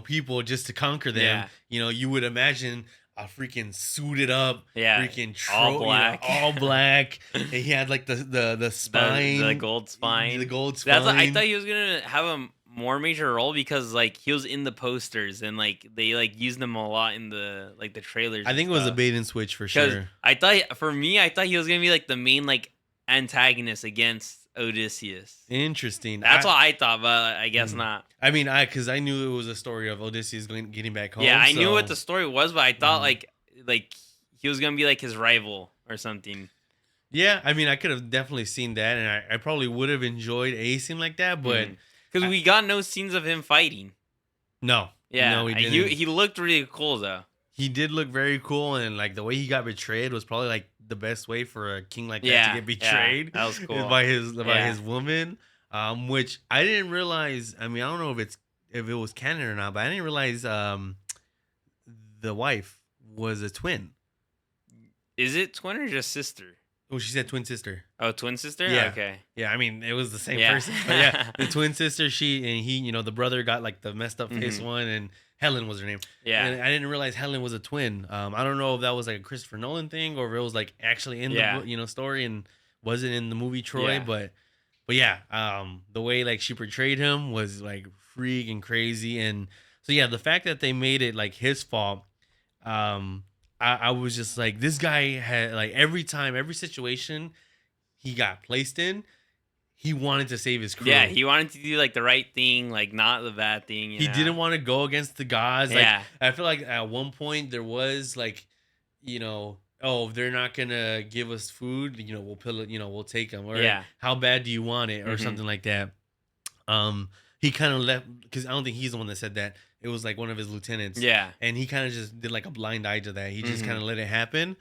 Speaker 1: people just to conquer them.
Speaker 2: Yeah.
Speaker 1: You would imagine a freaking suited up,
Speaker 2: Yeah.
Speaker 1: freaking
Speaker 2: All black.
Speaker 1: all black, and he had like the
Speaker 2: The
Speaker 1: spine,
Speaker 2: gold spine.
Speaker 1: the gold
Speaker 2: That's what, I
Speaker 1: spine.
Speaker 2: thought he was gonna have a more major role because like he was in the posters and like they like used him a lot in the like the trailers
Speaker 1: I
Speaker 2: and
Speaker 1: think it was a
Speaker 2: stuff.
Speaker 1: bait and switch for
Speaker 2: Because
Speaker 1: sure.
Speaker 2: I thought for me, I thought he was gonna be like the main like antagonist against Odysseus.
Speaker 1: Interesting.
Speaker 2: That's what I thought, but I guess
Speaker 1: Mm.
Speaker 2: not.
Speaker 1: I mean, because I knew it was a story of Odysseus getting back home.
Speaker 2: Yeah, I knew what
Speaker 1: So
Speaker 2: the story was, but I thought
Speaker 1: Mhm.
Speaker 2: like he was gonna be like his rival or something.
Speaker 1: Yeah, I mean, I could have definitely seen that, and I probably would have enjoyed a scene like that, but
Speaker 2: Because
Speaker 1: I,
Speaker 2: we got no scenes of him fighting.
Speaker 1: no, no,
Speaker 2: Yeah,
Speaker 1: he
Speaker 2: he
Speaker 1: didn't.
Speaker 2: he looked really cool though.
Speaker 1: He did look very cool, and like the way he got betrayed was probably like the best way for a king like that to
Speaker 2: Yeah,
Speaker 1: get
Speaker 2: yeah,
Speaker 1: betrayed
Speaker 2: that was
Speaker 1: is
Speaker 2: cool.
Speaker 1: by
Speaker 2: Yeah.
Speaker 1: his woman. Which I didn't realize. I mean, I don't know if it was canon or not, but I didn't realize the wife was a twin.
Speaker 2: Is it twin or just sister?
Speaker 1: Oh, she said twin sister.
Speaker 2: Oh, twin sister?
Speaker 1: Yeah.
Speaker 2: Okay.
Speaker 1: Yeah, I mean, it was the same
Speaker 2: Yeah.
Speaker 1: person. But yeah, the twin sister, she and he, the brother got like the messed up face
Speaker 2: Mhm.
Speaker 1: one, and Helen was her name.
Speaker 2: Yeah.
Speaker 1: And I didn't realize Helen was a twin. I don't know if that was like a Christopher Nolan thing or if it was like actually in
Speaker 2: Yeah.
Speaker 1: the story and wasn't in the movie Troy.
Speaker 2: Yeah.
Speaker 1: But yeah, the way like she portrayed him was like freaking crazy. And so yeah, the fact that they made it like his fault, I was just like, this guy had like every situation he got placed in, he wanted to save his crew.
Speaker 2: Yeah, he wanted to do like the right thing, like not the bad thing.
Speaker 1: He didn't want to go against the gods.
Speaker 2: Yeah.
Speaker 1: Like I feel like at one point there was like, oh, they're not gonna give us food. We'll take them. Or
Speaker 2: Yeah.
Speaker 1: how bad do you want it, or
Speaker 2: Mhm.
Speaker 1: something like that. He kind of left because I don't think he's the one that said that. It was like one of his lieutenants.
Speaker 2: Yeah.
Speaker 1: And he kind of just did like a blind eye to that. He just
Speaker 2: Mhm.
Speaker 1: kind of let it happen.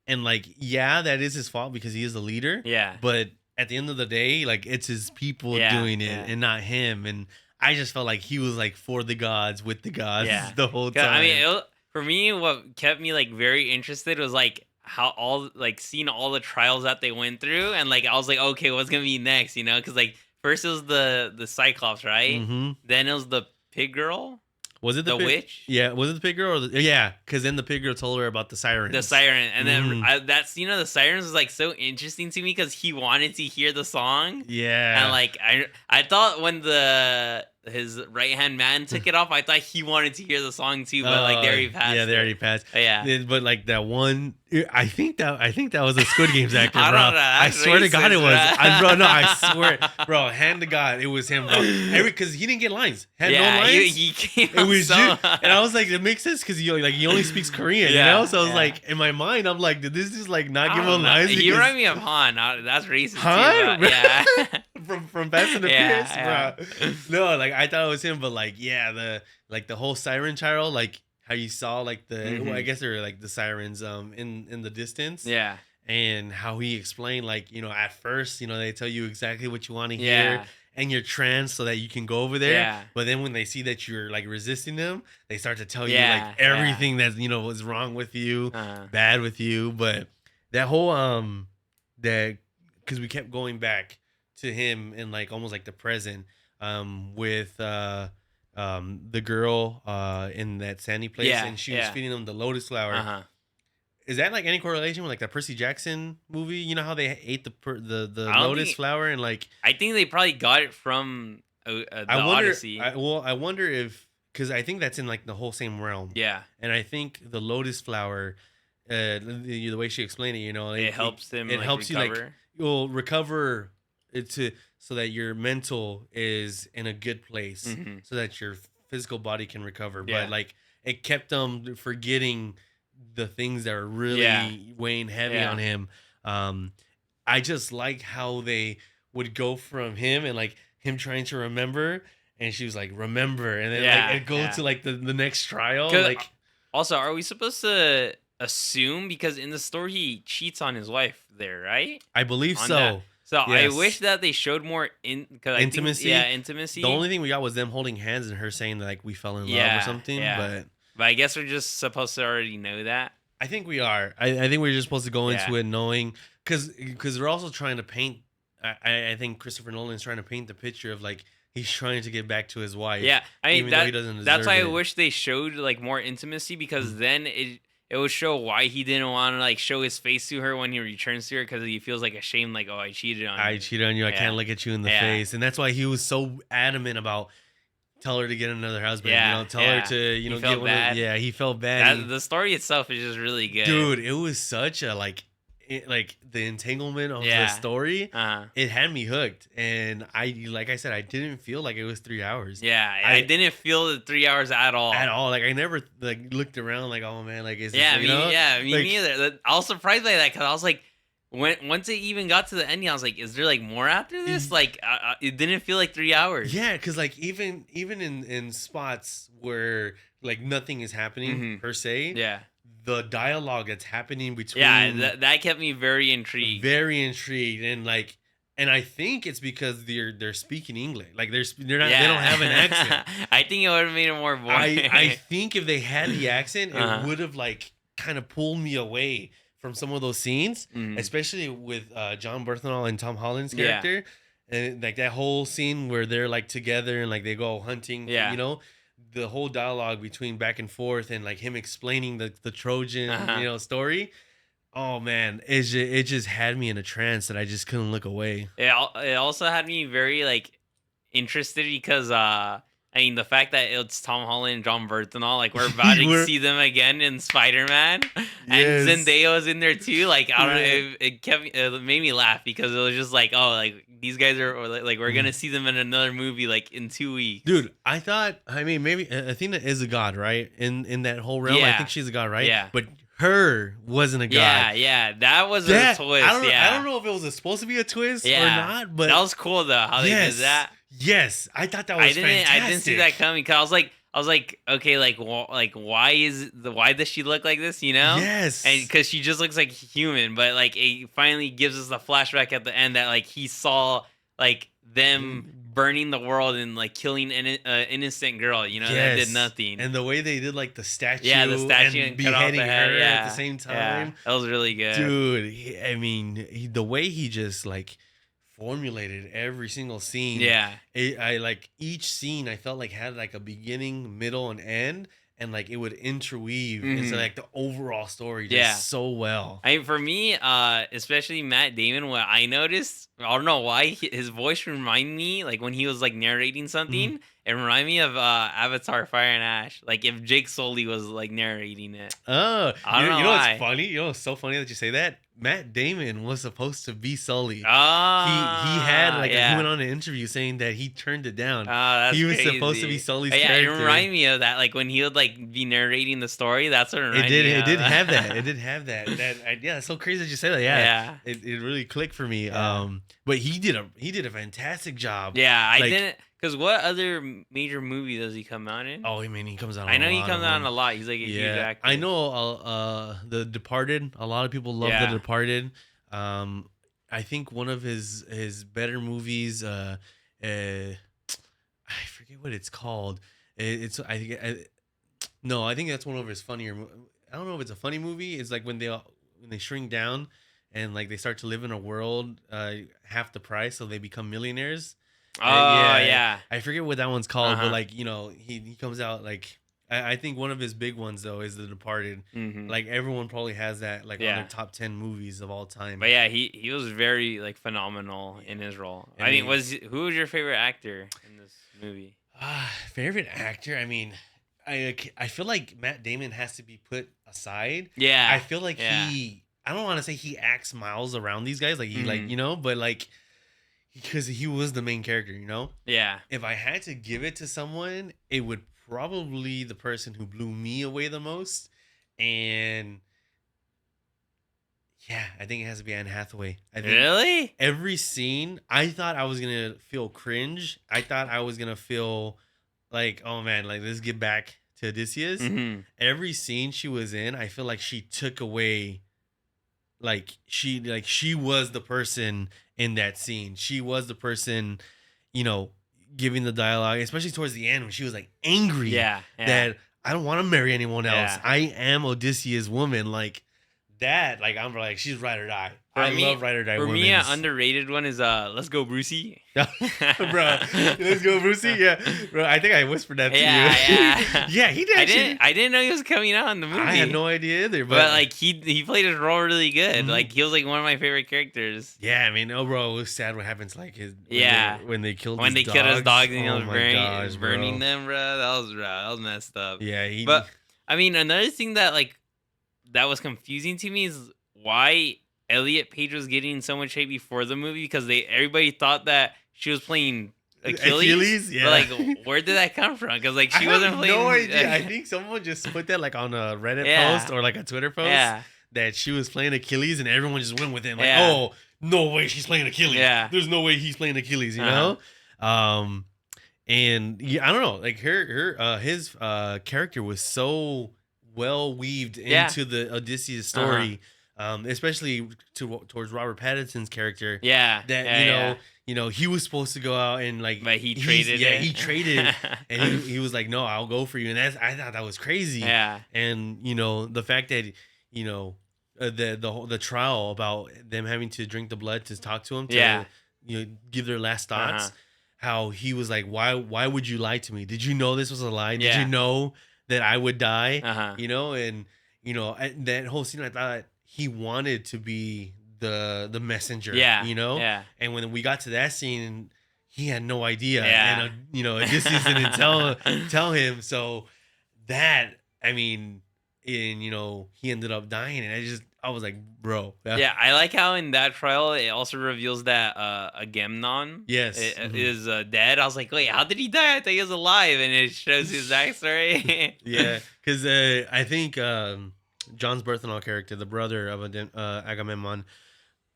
Speaker 1: And like, yeah, that is his fault because he is the leader.
Speaker 2: Yeah.
Speaker 1: But at the end of the day, like it's his people
Speaker 2: Yeah,
Speaker 1: doing it
Speaker 2: yeah.
Speaker 1: and not him. And I just felt like he was like for the gods with the gods
Speaker 2: Yeah.
Speaker 1: the whole
Speaker 2: 'Cause,
Speaker 1: time.
Speaker 2: I mean, for me, what kept me like very interested was like how all like seeing all the trials that they went through, and like I was like, okay, what's gonna be next? Because like first it was the Cyclops, right?
Speaker 1: hmm
Speaker 2: Then it was the pig girl,
Speaker 1: Was it
Speaker 2: the
Speaker 1: pig?
Speaker 2: witch,
Speaker 1: Yeah, was it the pig girl? Yeah, because then the pig girl told her about the sirens.
Speaker 2: the siren, and then
Speaker 1: Mhm.
Speaker 2: that scene of the sirens was like so interesting to me because he wanted to hear the song.
Speaker 1: Yeah.
Speaker 2: And like I thought when his right hand man took it off, I thought he wanted to hear the song too, but like they already passed.
Speaker 1: Yeah, they already passed.
Speaker 2: Yeah.
Speaker 1: But like that one, I think that was a Squid Games actor,
Speaker 2: I
Speaker 1: bro.
Speaker 2: don't know.
Speaker 1: I
Speaker 2: That's
Speaker 1: swear to God, it
Speaker 2: racist,
Speaker 1: was.
Speaker 2: bro.
Speaker 1: Bro, no, I swear, bro. Hand to God, it was him, bro. Because he didn't get lines. Had no lines.
Speaker 2: He came.
Speaker 1: It was just, and I was like, it makes sense because he only speaks Korean, you know. So I was like, in my mind, I'm like, did this just like not give him lines?
Speaker 2: You remind me of Han. That's racist.
Speaker 1: Han?
Speaker 2: Too, yeah.
Speaker 1: from Fast and the Furious,
Speaker 2: yeah.
Speaker 1: bro. No, like I thought it was him, but like the whole siren child, like how you saw like well, I guess they're like the sirens in the distance.
Speaker 2: Yeah.
Speaker 1: And how he explained, like, at first, they tell you exactly what you want to hear and you're trans so that you can go over there.
Speaker 2: Yeah.
Speaker 1: But then when they see that you're like resisting them, they start to tell you like everything that, was wrong with you, bad with you. But that whole, because we kept going back to him in like almost like the present, with, the girl, in that sandy place, and she was feeding them the lotus flower. Is that like any correlation with like the Percy Jackson movie? You know how they ate the lotus flower and like.
Speaker 2: I think they probably got it from the Odyssey.
Speaker 1: I wonder if, because I think that's in like the whole same realm.
Speaker 2: Yeah.
Speaker 1: And I think the lotus flower, the way she explained it,
Speaker 2: it helps them.
Speaker 1: It
Speaker 2: like,
Speaker 1: helps
Speaker 2: recover.
Speaker 1: you like you'll recover it so that your mental is in a good place, so that your physical body can recover.
Speaker 2: Yeah.
Speaker 1: But like it kept them forgetting the things that are really weighing heavy on him. I just like how they would go from him and like him trying to remember, and she was like, remember, and then like it goes to like the next trial. Like,
Speaker 2: also, are we supposed to assume, because in the story he cheats on his wife there, right?
Speaker 1: I believe so.
Speaker 2: That. So
Speaker 1: yes.
Speaker 2: I wish that they showed more
Speaker 1: intimacy.
Speaker 2: Intimacy.
Speaker 1: The only thing we got was them holding hands and her saying that like we fell in love or something.
Speaker 2: But I guess we're just supposed to already know that.
Speaker 1: I think we are. I think we're just supposed to go into it knowing, because they're also trying to paint. I think Christopher Nolan is trying to paint the picture of like he's trying to get back to his wife.
Speaker 2: Yeah, I mean
Speaker 1: even though he doesn't deserve
Speaker 2: that's why
Speaker 1: it.
Speaker 2: I wish they showed like more intimacy, because then it would show why he didn't want to like show his face to her when he returns to her, because he feels like ashamed, like, oh, I cheated on you.
Speaker 1: I can't look at you in the face, and that's why he was so adamant about. Tell her to get another husband. Tell her to get one. He felt bad.
Speaker 2: The story itself is just really good,
Speaker 1: dude. It was such a like the entanglement of the story. It had me hooked, and like I said, I didn't feel like it was 3 hours.
Speaker 2: Yeah, I didn't feel the 3 hours at all.
Speaker 1: Like I never like looked around like, oh man, like is this,
Speaker 2: me neither. I was surprised by that, because I was like. Once it even got to the ending, I was like, "Is there like more after this?" Like, it didn't feel like 3 hours.
Speaker 1: Yeah, because like even in spots where like nothing is happening per se.
Speaker 2: Yeah.
Speaker 1: The dialogue that's happening between.
Speaker 2: Yeah, that kept me very intrigued.
Speaker 1: Very intrigued, and I think it's because they're speaking English. Like they're not. They don't have an accent.
Speaker 2: I think it would have made it more boring.
Speaker 1: I think if they had the accent, it would have like kind of pulled me away from some of those scenes, especially with John Berthenol and Tom Holland's character, and like that whole scene where they're like together and like they go hunting. The whole dialogue between back and forth and like him explaining the Trojan story. Oh man, it just had me in a trance that I just couldn't look away.
Speaker 2: It also had me very like interested, because I mean, the fact that it's Tom Holland and John Berthenol, like we're about to see them again in Spider-Man, and Zendaya was in there too. Like I don't know, it made me laugh, because it was just like, oh, like these guys are like we're gonna see them in another movie like in 2 weeks.
Speaker 1: Dude, I mean, maybe Athena is a god, right? In that whole realm, I think she's a god, right?
Speaker 2: Yeah,
Speaker 1: but her wasn't a god.
Speaker 2: Yeah, that was a twist.
Speaker 1: I don't know if it was supposed to be a twist or not, but
Speaker 2: that was cool though how they did that.
Speaker 1: Yes, I thought that was fantastic.
Speaker 2: I didn't see that coming, because I was like, okay, like why does she look like this?
Speaker 1: Yes,
Speaker 2: and because she just looks like human, but like it finally gives us the flashback at the end that like he saw like them burning the world and like killing an innocent girl, that did nothing.
Speaker 1: And the way they did like the statue,
Speaker 2: and
Speaker 1: beheading her at the same time,
Speaker 2: that was really good,
Speaker 1: dude. I mean, the way he just like formulated every single scene. I like each scene I felt like had like a beginning, middle, and end, and like it would interweave into like the overall story just so well.
Speaker 2: I mean, for me, especially Matt Damon, what I noticed I don't know why his voice remind me like when he was like narrating
Speaker 1: Mhm.
Speaker 2: something. It reminded me of Avatar: Fire and Ash. Like if Jake Sully was like narrating it.
Speaker 1: Oh,
Speaker 2: I don't
Speaker 1: you
Speaker 2: know
Speaker 1: know what's
Speaker 2: why.
Speaker 1: funny? You know what's so funny that you say that? Matt Damon was supposed to be Sully. He had
Speaker 2: Ah,
Speaker 1: like he
Speaker 2: yeah.
Speaker 1: went on an interview saying that he turned it down.
Speaker 2: Oh, that's
Speaker 1: He was supposed to be
Speaker 2: crazy.
Speaker 1: Sully's
Speaker 2: Yeah, it
Speaker 1: character.
Speaker 2: reminded me of that. Like when he would like be narrating the story. That's what it reminded me
Speaker 1: It did have that. It
Speaker 2: of.
Speaker 1: did have that. Yeah, it's so crazy that you say that. Yeah.
Speaker 2: Yeah,
Speaker 1: It really clicked for me.
Speaker 2: yeah.
Speaker 1: But he did a fantastic job.
Speaker 2: Yeah, I
Speaker 1: Like,
Speaker 2: didn't. Because what other major movie does he come out in?
Speaker 1: oh, I mean, he comes out
Speaker 2: I
Speaker 1: on
Speaker 2: know
Speaker 1: a
Speaker 2: he
Speaker 1: lot of
Speaker 2: comes out in
Speaker 1: them.
Speaker 2: a lot. He's like a huge
Speaker 1: Yeah, I
Speaker 2: actor.
Speaker 1: know. The Departed. A lot of people love The
Speaker 2: Yeah.
Speaker 1: Departed. Um, I think one of his better movies. I forget what it's called. It's I think no, I think that's one of his funnier. I don't know if it's a funny movie. It's like when they shrink down and like they start to live in a world half the price, so they become millionaires.
Speaker 2: Oh
Speaker 1: Yeah,
Speaker 2: yeah.
Speaker 1: I forget what that one's called, but
Speaker 2: Uh-huh.
Speaker 1: like he comes out like I think one of his big ones though is The Departed.
Speaker 2: Mhm.
Speaker 1: Like everyone probably has that like on their
Speaker 2: Yeah.
Speaker 1: top 10 movies of all time.
Speaker 2: But yeah, he was very like phenomenal in his role.
Speaker 1: I
Speaker 2: I mean,
Speaker 1: mean,
Speaker 2: who was your favorite actor in this movie?
Speaker 1: favorite actor. I mean, I feel like Matt Damon has to be put aside. I
Speaker 2: Yeah.
Speaker 1: feel like
Speaker 2: Yeah.
Speaker 1: I don't want to say he acts miles around these guys, like he like
Speaker 2: Mhm.
Speaker 1: but like because he was the main character.
Speaker 2: Yeah.
Speaker 1: If I had to give it to someone, it would probably the person who blew me away the most, and yeah, I think it has to be Anne Hathaway. I think
Speaker 2: Really?
Speaker 1: every scene, I thought I was gonna feel cringe. I thought I was gonna feel like, oh man, like let's get back to Odysseus.
Speaker 2: Mhm.
Speaker 1: Every scene she was in, I feel like she took away, like she was the person in that scene. She was the person, you know, giving the dialogue, especially towards the end when she was like angry
Speaker 2: Yeah. Yeah.
Speaker 1: that I don't want to marry anyone else.
Speaker 2: Yeah.
Speaker 1: I am Odysseus' woman. Like that, like I'm like she's ride or die. I love ride or die
Speaker 2: For me, an
Speaker 1: women's.
Speaker 2: underrated one is Let's Go Brucey.
Speaker 1: Bro, let's go, Brucey. Yeah, bro. I think I whispered that to you.
Speaker 2: Yeah, yeah.
Speaker 1: Yeah, he did. Actually,
Speaker 2: I didn't know he was coming out in the movie.
Speaker 1: I had no idea either.
Speaker 2: But like he played his role really good.
Speaker 1: Mhm.
Speaker 2: Like he was like one of my favorite characters.
Speaker 1: Yeah, I mean, oh, bro, it was sad what happens. Like
Speaker 2: Yeah.
Speaker 1: when they killed
Speaker 2: When they
Speaker 1: his
Speaker 2: killed his dogs and he
Speaker 1: Oh
Speaker 2: was
Speaker 1: my gosh,
Speaker 2: burning
Speaker 1: bro.
Speaker 2: them, bro. That was messed up.
Speaker 1: Yeah, he.
Speaker 2: But I mean, another thing that like that was confusing to me is why Elliot Page was getting so much hate before the movie because everybody thought that she was playing Achilles.
Speaker 1: Achilles, yeah.
Speaker 2: But like, where did that come from? Because like
Speaker 1: I
Speaker 2: she wasn't
Speaker 1: have
Speaker 2: playing.
Speaker 1: no idea. I think someone just put that like on a Reddit
Speaker 2: Yeah.
Speaker 1: post or like a Twitter post
Speaker 2: Yeah.
Speaker 1: that she was playing Achilles, and everyone just went with it. Like,
Speaker 2: Yeah.
Speaker 1: oh, no way she's playing Achilles.
Speaker 2: Yeah.
Speaker 1: There's no way he's playing Achilles.
Speaker 2: Uh-huh.
Speaker 1: And yeah, I don't know. Like his character was so well weaved
Speaker 2: Yeah.
Speaker 1: into the Odysseus story, especially towards Robert Pattinson's character.
Speaker 2: Yeah.
Speaker 1: That
Speaker 2: Yeah,
Speaker 1: he was supposed to go out and like,
Speaker 2: but he traded
Speaker 1: yeah,
Speaker 2: it.
Speaker 1: he traded, and he was like, no, I'll go for you, and I thought that was crazy.
Speaker 2: Yeah.
Speaker 1: And the fact that the trial about them having to drink the blood to talk to him to
Speaker 2: Yeah.
Speaker 1: give their last thoughts.
Speaker 2: Uh-huh.
Speaker 1: How he was like, why would you lie to me? Did you know this was a lie? Did
Speaker 2: Yeah.
Speaker 1: you know that I would die?
Speaker 2: Uh-huh.
Speaker 1: And that whole scene, I thought he wanted to be the messenger.
Speaker 2: Yeah.
Speaker 1: Yeah.
Speaker 2: Yeah.
Speaker 1: And when we got to that scene, he had no idea.
Speaker 2: Yeah.
Speaker 1: And Odysseus didn't tell him. So that, I mean, and he ended up dying, and I was like, bro.
Speaker 2: Yeah, I like how in that trial it also reveals that Agamemnon
Speaker 1: Yes.
Speaker 2: is dead. I was like, wait, how did he die? I thought he was alive, and it shows his backstory.
Speaker 1: Yeah, because I think John's Berthenol character, the brother of Agamemnon,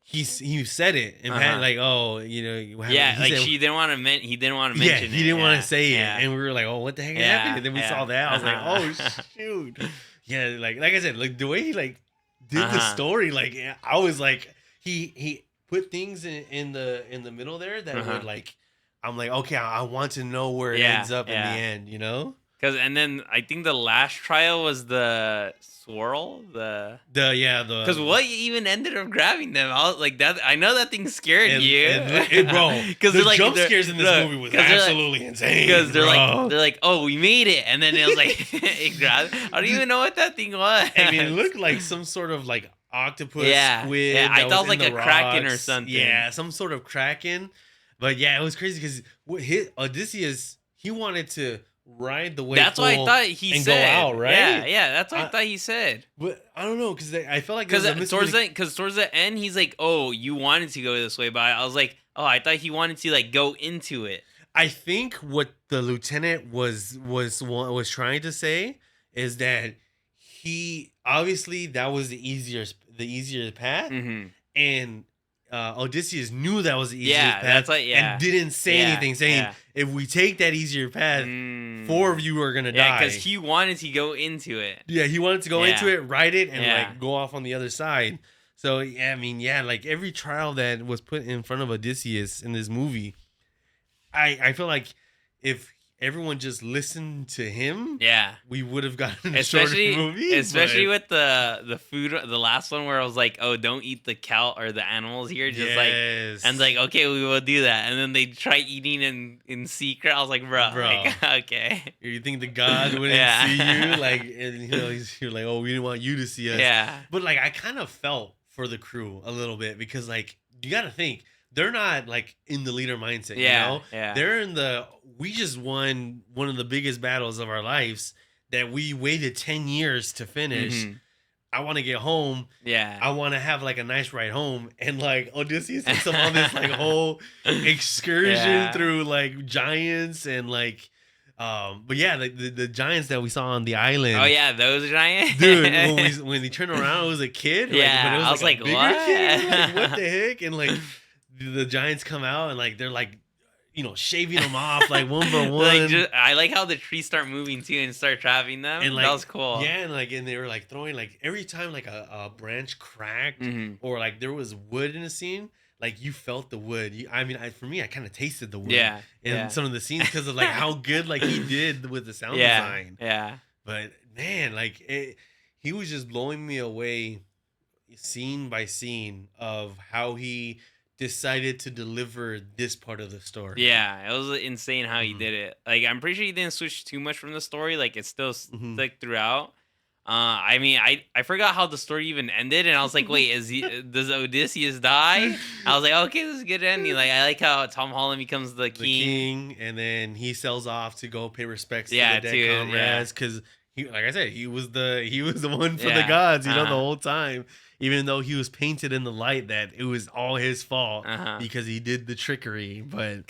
Speaker 1: he said it and had like, oh,
Speaker 2: Yeah, like he didn't want to he didn't want to
Speaker 1: yeah,
Speaker 2: mention it.
Speaker 1: he didn't want
Speaker 2: Yeah,
Speaker 1: to say
Speaker 2: yeah.
Speaker 1: it, and we were like, oh, what the heck
Speaker 2: Yeah,
Speaker 1: happened? And then we
Speaker 2: yeah.
Speaker 1: saw that, I was like,
Speaker 2: Uh-huh.
Speaker 1: oh shoot, yeah, like I said, like the way he like did the
Speaker 2: Uh-huh.
Speaker 1: story, like I was like, he put things in the middle there that
Speaker 2: Uh-huh.
Speaker 1: would like, I'm like, okay, I want to know where it
Speaker 2: Yeah,
Speaker 1: ends up
Speaker 2: yeah.
Speaker 1: in the end.
Speaker 2: And then I think the last trial was the swirl, because what even ended up grabbing them? I was like that. I know that thing scared you,
Speaker 1: bro.
Speaker 2: Because
Speaker 1: The jump scares in this movie was absolutely insane.
Speaker 2: Because they're
Speaker 1: bro.
Speaker 2: like, oh, we made it, and then it was like it grabbed. I don't even know what that thing was.
Speaker 1: I mean, it looked like some sort of like octopus
Speaker 2: Yeah, yeah.
Speaker 1: squid
Speaker 2: I
Speaker 1: that
Speaker 2: thought
Speaker 1: was
Speaker 2: it was
Speaker 1: in
Speaker 2: like
Speaker 1: the
Speaker 2: a kraken or
Speaker 1: rocks.
Speaker 2: something.
Speaker 1: Yeah, some sort of kraken. But yeah, it was crazy because Odysseus, he wanted to ride the wave
Speaker 2: That's what I
Speaker 1: full
Speaker 2: thought he
Speaker 1: and go out,
Speaker 2: said. Yeah,
Speaker 1: right?
Speaker 2: yeah. That's what I
Speaker 1: I,
Speaker 2: thought he said.
Speaker 1: but I don't know because I felt like there
Speaker 2: Because
Speaker 1: was a
Speaker 2: because towards the end, he's like, "Oh, you wanted to go this way," but I was like, "Oh, I thought he wanted to like go into it."
Speaker 1: I think what the lieutenant was trying to say is that he obviously that was the easier path,
Speaker 2: Mm-hmm.
Speaker 1: and Odysseus knew that was the easiest
Speaker 2: Yeah, that's
Speaker 1: path
Speaker 2: like
Speaker 1: and
Speaker 2: yeah,
Speaker 1: didn't say
Speaker 2: yeah,
Speaker 1: anything, saying
Speaker 2: yeah.
Speaker 1: if we take that easier path, four of
Speaker 2: Mm.
Speaker 1: you are gonna
Speaker 2: Yeah, because
Speaker 1: die.
Speaker 2: he wanted to go into it.
Speaker 1: Yeah, he wanted to go into
Speaker 2: Yeah,
Speaker 1: it, ride it, and
Speaker 2: yeah,
Speaker 1: like go off on the other side. So yeah, I mean, yeah, like every trial that was put in front of Odysseus in this movie, I feel like if everyone just listened to him,
Speaker 2: yeah.
Speaker 1: we would have gotten a shorter
Speaker 2: Especially,
Speaker 1: movie.
Speaker 2: especially
Speaker 1: But
Speaker 2: with the food, the last one where I was like, "Oh, don't eat the cow or the animals here." Just like, and
Speaker 1: yes,
Speaker 2: like, okay, we will do that. And then they try eating in secret. I was like, "Bro,
Speaker 1: bro,
Speaker 2: like, okay,
Speaker 1: you think the God wouldn't see you?
Speaker 2: yeah,
Speaker 1: Like, and, you're like, oh, we didn't want you to see us.
Speaker 2: yeah,
Speaker 1: But like, I kind of felt for the crew a little bit because like you got to think they're not like in the leader mindset. You
Speaker 2: yeah,
Speaker 1: know,
Speaker 2: yeah."
Speaker 1: they're in the. We just won one of the biggest battles of our lives that we waited 10 years to finish.
Speaker 2: Hmm.
Speaker 1: I want to get home.
Speaker 2: Yeah.
Speaker 1: I want to have like a nice ride home, and like Odysseus takes them on this like whole excursion
Speaker 2: Yeah.
Speaker 1: through like giants and like, but yeah, like the giants that we saw on the island,
Speaker 2: Oh yeah, those giant.
Speaker 1: dude. When he turned around, it was a kid, like, but
Speaker 2: Yeah,
Speaker 1: it was
Speaker 2: I was
Speaker 1: like a
Speaker 2: like,
Speaker 1: bigger kid. Like what
Speaker 2: what?
Speaker 1: the heck? And like the giants come out and like they're like, shaving them off like one by
Speaker 2: Like,
Speaker 1: one.
Speaker 2: I like how the trees start moving too and start trapping them.
Speaker 1: And like
Speaker 2: That was cool.
Speaker 1: yeah, and they were like throwing like every time like a branch cracked
Speaker 2: Hmm.
Speaker 1: or like there was wood in a scene, like you felt the wood. I mean, for me, I kind of tasted the wood
Speaker 2: Yeah.
Speaker 1: in
Speaker 2: Yeah.
Speaker 1: some of the scenes because of like how good like he did with the sound
Speaker 2: Yeah.
Speaker 1: design.
Speaker 2: Yeah.
Speaker 1: But man, like he was just blowing me away, scene by scene of how he decided to deliver this part of the story.
Speaker 2: Yeah, it was insane how he
Speaker 1: Mhm.
Speaker 2: did it. Like, I'm pretty sure he didn't switch too much from the story. Like, it still
Speaker 1: Mhm.
Speaker 2: stuck throughout. I mean, I forgot how the story even ended, and I was like, wait, does Odysseus die? I was like, okay, this is a good ending. Like, I like how Tom Holland becomes the
Speaker 1: The
Speaker 2: king.
Speaker 1: king, and then he sails off to go pay respects to
Speaker 2: Yeah,
Speaker 1: the dead
Speaker 2: too,
Speaker 1: comrades because he, like I said, he was the one for the
Speaker 2: Yeah,
Speaker 1: gods, the
Speaker 2: uh-huh.
Speaker 1: whole time. Even though he was painted in the light that it was all his fault
Speaker 2: Uh-huh.
Speaker 1: because he did the trickery. But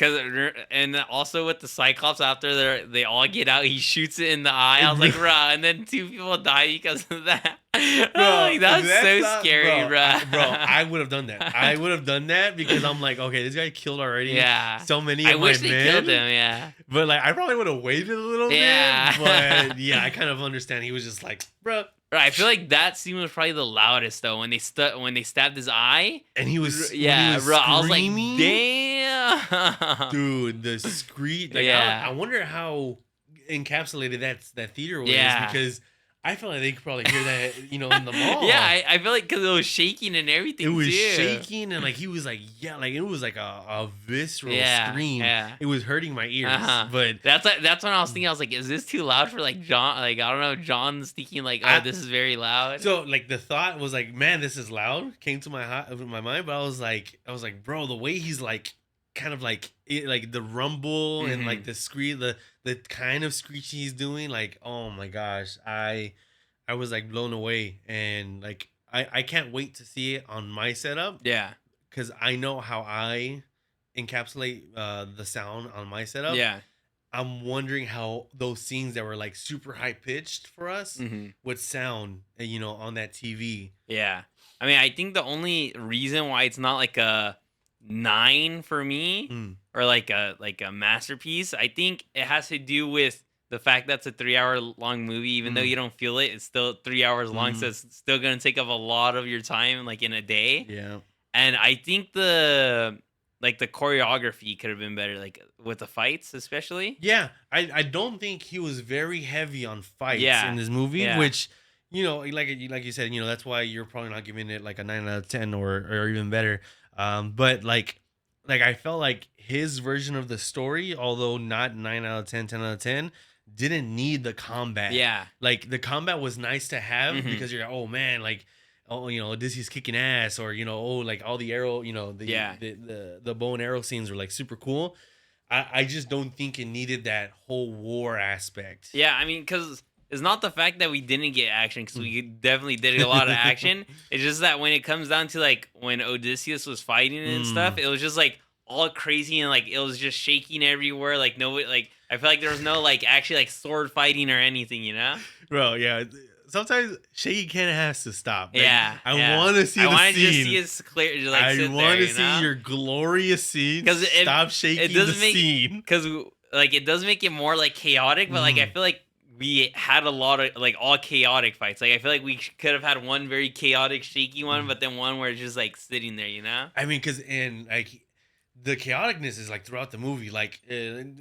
Speaker 2: And also with the Cyclops, after they all get out, he shoots it in the eye. I was like, bro, and then 2 people die because of that. Like, that's so scary, bro.
Speaker 1: I would have done that. I would have done that because I'm like, okay, this guy killed already.
Speaker 2: Yeah.
Speaker 1: So many
Speaker 2: I
Speaker 1: of
Speaker 2: wish
Speaker 1: my
Speaker 2: they
Speaker 1: men.
Speaker 2: killed him. Yeah.
Speaker 1: But like, I probably would have waited a little
Speaker 2: Yeah.
Speaker 1: bit. But yeah, I kind of understand. He was just like, bro.
Speaker 2: Right, I feel like that scene was probably the loudest though when they stabbed his eye.
Speaker 1: And he was,
Speaker 2: Yeah, bro. I was like,
Speaker 1: screaming,
Speaker 2: damn.
Speaker 1: dude, the scream. Like,
Speaker 2: Yeah.
Speaker 1: I wonder how encapsulated that theater was because I feel like they could probably hear that, in the mall.
Speaker 2: Yeah, I feel like because it was shaking and everything.
Speaker 1: It was
Speaker 2: too.
Speaker 1: shaking and like he was like, yeah, like it was like a visceral
Speaker 2: Yeah,
Speaker 1: scream.
Speaker 2: yeah.
Speaker 1: It was hurting my ears.
Speaker 2: Uh-huh.
Speaker 1: But
Speaker 2: That's when I was thinking. I was like, is this too loud for like John? Like, I don't know. John's thinking like, oh, this is very loud.
Speaker 1: so like the thought was like, man, this is loud. Came to my mind, but I was like, bro, the way he's like, kind of like like the rumble and like the scream, the kind of screeching he's doing, like, oh my gosh, I was like blown away, and like I can't wait to see it on my setup
Speaker 2: Yeah.
Speaker 1: because I know how I encapsulate the sound on my setup.
Speaker 2: Yeah.
Speaker 1: I'm wondering how those scenes that were like super high pitched for us
Speaker 2: Hmm.
Speaker 1: would sound, on that TV.
Speaker 2: Yeah. I mean, I think the only reason why it's not like a 9 for me
Speaker 1: Mm.
Speaker 2: or like a masterpiece, I think it has to do with the fact that's a 3-hour long movie. Even though you don't feel it, it's still 3 hours long, so it's still gonna take up a lot of your time, like in a day.
Speaker 1: Yeah.
Speaker 2: And I think the choreography could have been better, like with the fights, especially.
Speaker 1: Yeah. I don't think he was very heavy on fights
Speaker 2: Yeah.
Speaker 1: in this movie,
Speaker 2: Yeah.
Speaker 1: which, like you said, that's why you're probably not giving it like a 9 out of 10 or even better. But like I felt like his version of the story, although not 9 out of 10, 10 out of 10, didn't need the combat.
Speaker 2: Yeah.
Speaker 1: Like the combat was nice to have
Speaker 2: Mhm.
Speaker 1: because you're like, oh man, like oh, Odysseus kicking ass, or oh, like all the arrow,
Speaker 2: Yeah.
Speaker 1: the bow and arrow scenes were like super cool. I just don't think it needed that whole war aspect.
Speaker 2: Yeah, I mean, because it's not the fact that we didn't get action, because
Speaker 1: Mm.
Speaker 2: we definitely did a lot of action. It's just that when it comes down to like when Odysseus was fighting and stuff,
Speaker 1: Mm.
Speaker 2: it was just like all crazy and like it was just shaking everywhere. Like nobody, like I feel like there was no like actually like sword fighting or anything, you know?
Speaker 1: Bro, yeah. Sometimes shaky can has to stop. Like,
Speaker 2: Yeah,
Speaker 1: I
Speaker 2: yeah.
Speaker 1: want to see
Speaker 2: I
Speaker 1: the
Speaker 2: want to just see
Speaker 1: scene.
Speaker 2: it clear, just like
Speaker 1: I
Speaker 2: sit
Speaker 1: want
Speaker 2: there,
Speaker 1: to
Speaker 2: you
Speaker 1: see
Speaker 2: know?
Speaker 1: your glorious scene.
Speaker 2: 'Cause
Speaker 1: Stop
Speaker 2: it
Speaker 1: shaking the
Speaker 2: doesn't make
Speaker 1: scene.
Speaker 2: because like it does make it more like chaotic, but like I
Speaker 1: Mm.
Speaker 2: feel like we had a lot of like all chaotic fights. Like I feel like we could have had one very chaotic, shaky one,
Speaker 1: Mm.
Speaker 2: but then one where it's just like sitting there, you know?
Speaker 1: I mean, because in like the chaoticness is like throughout the movie. Like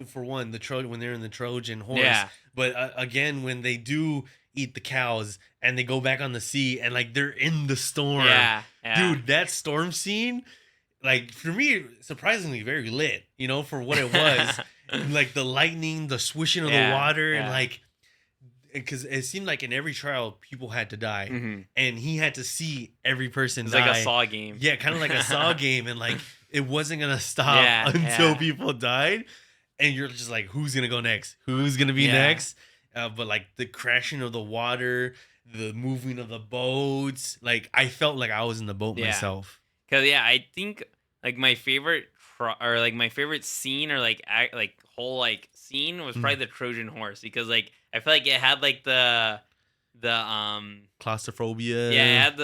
Speaker 1: for one, the Trojan when they're in the Trojan horse,
Speaker 2: Yeah,
Speaker 1: but again when they do eat the cows and they go back on the sea and like they're in the storm,
Speaker 2: yeah, yeah,
Speaker 1: dude. That storm scene, like for me, surprisingly very lit. For what it was, like the lightning, the swishing of the
Speaker 2: yeah,
Speaker 1: water, and
Speaker 2: yeah.
Speaker 1: like because it seemed like in every trial people had to die,
Speaker 2: Hmm.
Speaker 1: and he had to see every person
Speaker 2: It's
Speaker 1: die.
Speaker 2: like a Saw game.
Speaker 1: Yeah, kind of like a Saw game, and like it wasn't gonna stop
Speaker 2: Yeah,
Speaker 1: until
Speaker 2: yeah,
Speaker 1: people died, and you're just like, who's gonna go next? Who's gonna be
Speaker 2: yeah,
Speaker 1: next? But like the crashing of the water, the moving of the boats, like I felt like I was in the boat
Speaker 2: yeah.
Speaker 1: myself.
Speaker 2: Cause yeah, I think like my favorite or like my favorite scene or like like whole like scene was
Speaker 1: Mm.
Speaker 2: probably the Trojan horse, because like I feel like it had like the yeah, it
Speaker 1: Claustrophobia.
Speaker 2: had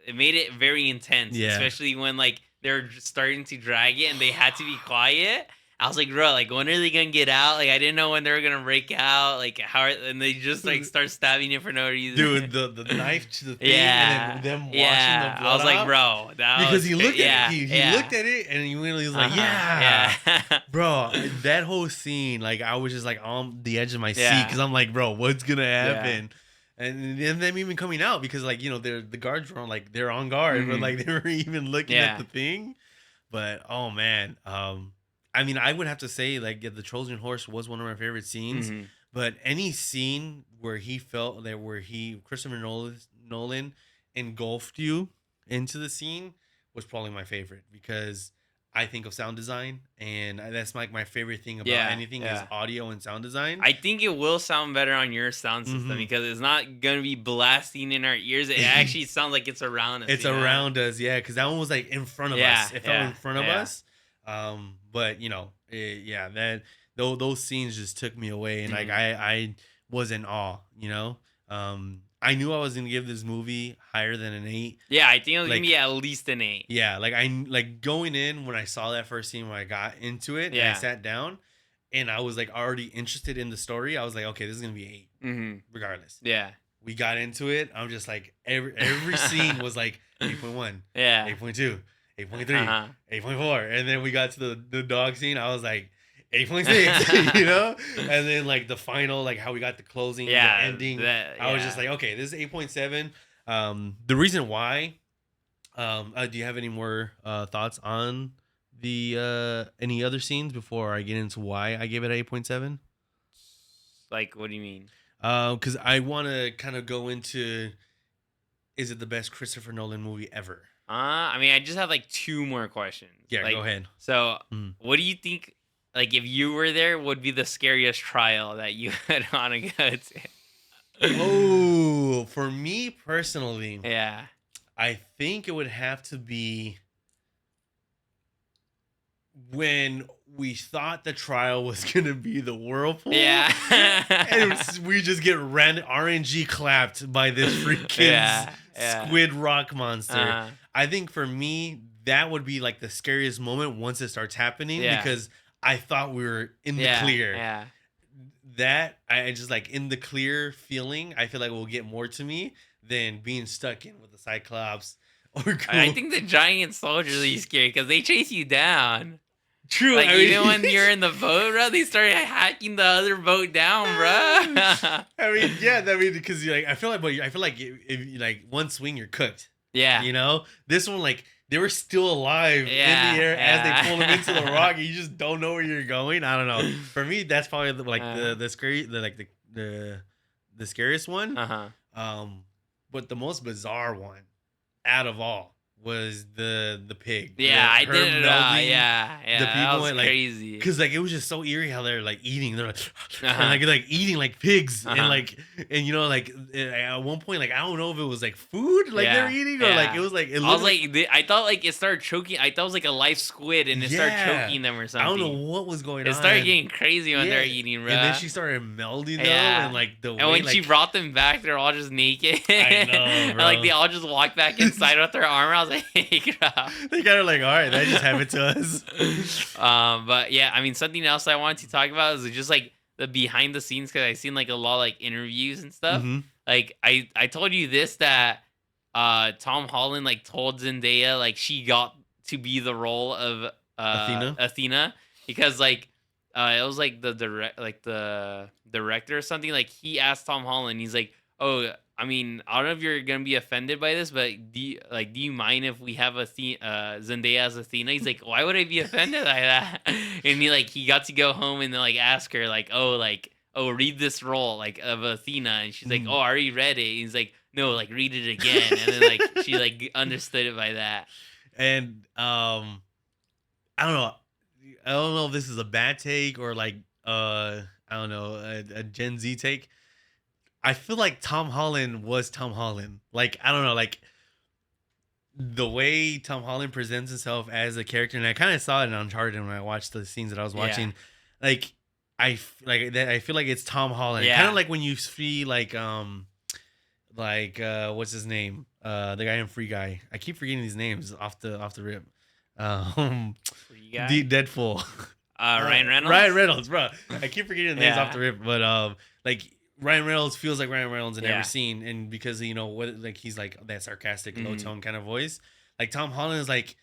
Speaker 2: it made it very intense,
Speaker 1: Yeah.
Speaker 2: especially when like they're starting to drag it and they had to be quiet. I was like, bro, like when are they gonna get out? Like I didn't know when they were gonna break out. Like and they just like start stabbing it for no reason.
Speaker 1: Dude, the knife to the thing, and
Speaker 2: Yeah,
Speaker 1: then them washing the
Speaker 2: yeah. I
Speaker 1: blood
Speaker 2: was like,
Speaker 1: off.
Speaker 2: bro, that
Speaker 1: Because
Speaker 2: was
Speaker 1: he looked at
Speaker 2: yeah,
Speaker 1: it, he
Speaker 2: yeah.
Speaker 1: looked at it, and he literally was like,
Speaker 2: Uh-huh.
Speaker 1: "Yeah,
Speaker 2: Yeah.
Speaker 1: bro." That whole scene, like, I was just like on the edge of my seat
Speaker 2: Yeah.
Speaker 1: because I'm like, "Bro, what's gonna
Speaker 2: Yeah.
Speaker 1: happen?" And then them even coming out because, like, they're the guards were on, like they're on guard, but
Speaker 2: Mhm.
Speaker 1: like they were even looking at
Speaker 2: Yeah.
Speaker 1: the thing. But oh man, I mean, I would have to say like yeah, the Trojan horse was one of my favorite scenes.
Speaker 2: Mhm.
Speaker 1: But any scene where he felt that where Christopher Nolan engulfed you into the scene was probably my favorite because I think of sound design, and that's like my favorite thing about
Speaker 2: Yeah.
Speaker 1: anything is
Speaker 2: Yeah.
Speaker 1: audio and sound design.
Speaker 2: I think it will sound better on your sound system
Speaker 1: Hmm.
Speaker 2: because it's not gonna be blasting in our ears. It actually sounds like it's around us.
Speaker 1: It's
Speaker 2: You know?
Speaker 1: around us, yeah, because that one was like in front of
Speaker 2: Yeah.
Speaker 1: us. It felt in
Speaker 2: Yeah.
Speaker 1: front of
Speaker 2: Yeah.
Speaker 1: us. But yeah, that those scenes just took me away, and like
Speaker 2: Mhm.
Speaker 1: I was in awe. I knew I was gonna give this movie higher than an 8.
Speaker 2: Yeah. I think it was gonna
Speaker 1: Like
Speaker 2: be at least an 8.
Speaker 1: yeah, like like going in when I saw that first scene when I got into it and I
Speaker 2: Yeah.
Speaker 1: sat down and I was like already interested in the story. I was like, okay, this is gonna be 8
Speaker 2: Mhm.
Speaker 1: regardless.
Speaker 2: Yeah.
Speaker 1: We got into it. I'm just like every scene was like 8.1,
Speaker 2: Yeah.
Speaker 1: 8.2, 8.3,
Speaker 2: Uh-huh.
Speaker 1: 8.4. And then we got to the dog scene. I was like 8.6, And then like the final, like how we got the closing, the
Speaker 2: Yeah.
Speaker 1: ending. I was just
Speaker 2: Yeah.
Speaker 1: like, okay, this is 8.7. The reason why, do you have any more thoughts on the any other scenes before I get into why I gave it 8.7?
Speaker 2: Like, what do you mean?
Speaker 1: Because I want to kind of go into, is it the best Christopher Nolan movie ever?
Speaker 2: I mean, I just have like two more questions.
Speaker 1: Yeah,
Speaker 2: Like,
Speaker 1: go ahead.
Speaker 2: so
Speaker 1: Mm.
Speaker 2: what do you think? Like, if you were there, would be the scariest trial that you would want to go to?
Speaker 1: Oh, for me personally,
Speaker 2: Yeah.
Speaker 1: I think it would have to be when we thought the trial was gonna be the whirlpool,
Speaker 2: Yeah.
Speaker 1: and we just get RNG clapped by this freaking
Speaker 2: Yeah. Yeah.
Speaker 1: squid rock monster.
Speaker 2: Uh-huh.
Speaker 1: I think for me that would be like the scariest moment once it starts happening
Speaker 2: Yeah.
Speaker 1: because I thought we were in the
Speaker 2: Yeah.
Speaker 1: clear.
Speaker 2: Yeah.
Speaker 1: That I just like in the clear feeling. I feel like will get more to me than being stuck in with the Cyclops or
Speaker 2: I think the giant soldiers are scary because they chase you down.
Speaker 1: True.
Speaker 2: Like,
Speaker 1: I mean,
Speaker 2: even when you're in the boat, bro, they start hacking the other boat down, bro.
Speaker 1: I mean, yeah. I mean, because like I feel like, but I feel like if you like one swing, you're cooked.
Speaker 2: Yeah.
Speaker 1: This one like they were still alive
Speaker 2: Yeah,
Speaker 1: in the air as
Speaker 2: yeah.
Speaker 1: they pulled them into the rock. And you just don't know where you're going. I don't know. For me, that's probably the scary, the scariest one.
Speaker 2: Uh-huh.
Speaker 1: But the most bizarre one. out of all was the pig.
Speaker 2: Yeah, I
Speaker 1: Her
Speaker 2: did it.
Speaker 1: melding
Speaker 2: Yeah,
Speaker 1: the
Speaker 2: that
Speaker 1: people
Speaker 2: was
Speaker 1: and like,
Speaker 2: crazy.
Speaker 1: cause like it was just so eerie how they're like eating. They're like,
Speaker 2: Uh
Speaker 1: and
Speaker 2: huh.
Speaker 1: like eating like pigs,
Speaker 2: Uh
Speaker 1: and
Speaker 2: huh.
Speaker 1: like, and like at one point, like I don't know if it was like food like they're
Speaker 2: Yeah,
Speaker 1: eating, or like it
Speaker 2: yeah.
Speaker 1: was like it
Speaker 2: I was
Speaker 1: looked like,
Speaker 2: like, I thought like it started choking. I thought it was like a live squid, and it started
Speaker 1: yeah,
Speaker 2: choking them or
Speaker 1: I don't know
Speaker 2: something.
Speaker 1: what was going
Speaker 2: It started
Speaker 1: on.
Speaker 2: getting crazy when
Speaker 1: Yeah,
Speaker 2: they're eating,
Speaker 1: and then
Speaker 2: bruh.
Speaker 1: she started melding them, and
Speaker 2: Yeah.
Speaker 1: like the
Speaker 2: And
Speaker 1: way
Speaker 2: when she
Speaker 1: like
Speaker 2: brought them back, they're all just naked.
Speaker 1: I know,
Speaker 2: And like
Speaker 1: bro.
Speaker 2: they all just walked back inside with their armor. I was like, hey, crap.
Speaker 1: They kind of like, all right, that just happened to us.
Speaker 2: But yeah, I mean, something else I wanted to talk about is just like the behind the scenes because I seen like a lot of, like interviews and stuff.
Speaker 1: Hmm.
Speaker 2: Like I told you this that Tom Holland like told Zendaya like she got to be the role of
Speaker 1: Athena.
Speaker 2: Athena because like it was like the director or something like he asked Tom Holland he's like, oh, I mean, I don't know if you're gonna be offended by this, but do you mind if we have Zendaya as Athena? He's like, why would I be offended by that? And he got to go home and then like ask her oh, read this role like of Athena, and she's like, oh,
Speaker 1: Mm.
Speaker 2: I already read it. And he's like, no, like read it again, and then like she like understood it by that.
Speaker 1: And I don't know. I don't know if this is a bad take or like I don't know, a Gen Z take. I feel like Tom Holland was Tom Holland. Like I don't know, like the way Tom Holland presents himself as a character, and I kind of saw it in Uncharted when I watched the scenes that I was
Speaker 2: Yeah,
Speaker 1: watching. Like like that. I feel like it's Tom Holland. Kind of
Speaker 2: yeah.
Speaker 1: like when you see like what's his name? The guy in Free Guy. I keep forgetting these names off the rip.
Speaker 2: Free guy.
Speaker 1: Deadpool.
Speaker 2: Ryan Reynolds.
Speaker 1: Ryan Reynolds, bro. I keep forgetting the names off
Speaker 2: Yeah,
Speaker 1: the rip, but like Ryan Reynolds feels like Ryan Reynolds in every
Speaker 2: yeah.
Speaker 1: scene, and because what like he's like that sarcastic, low
Speaker 2: Mhm.
Speaker 1: tone kind of voice. Like Tom Holland is like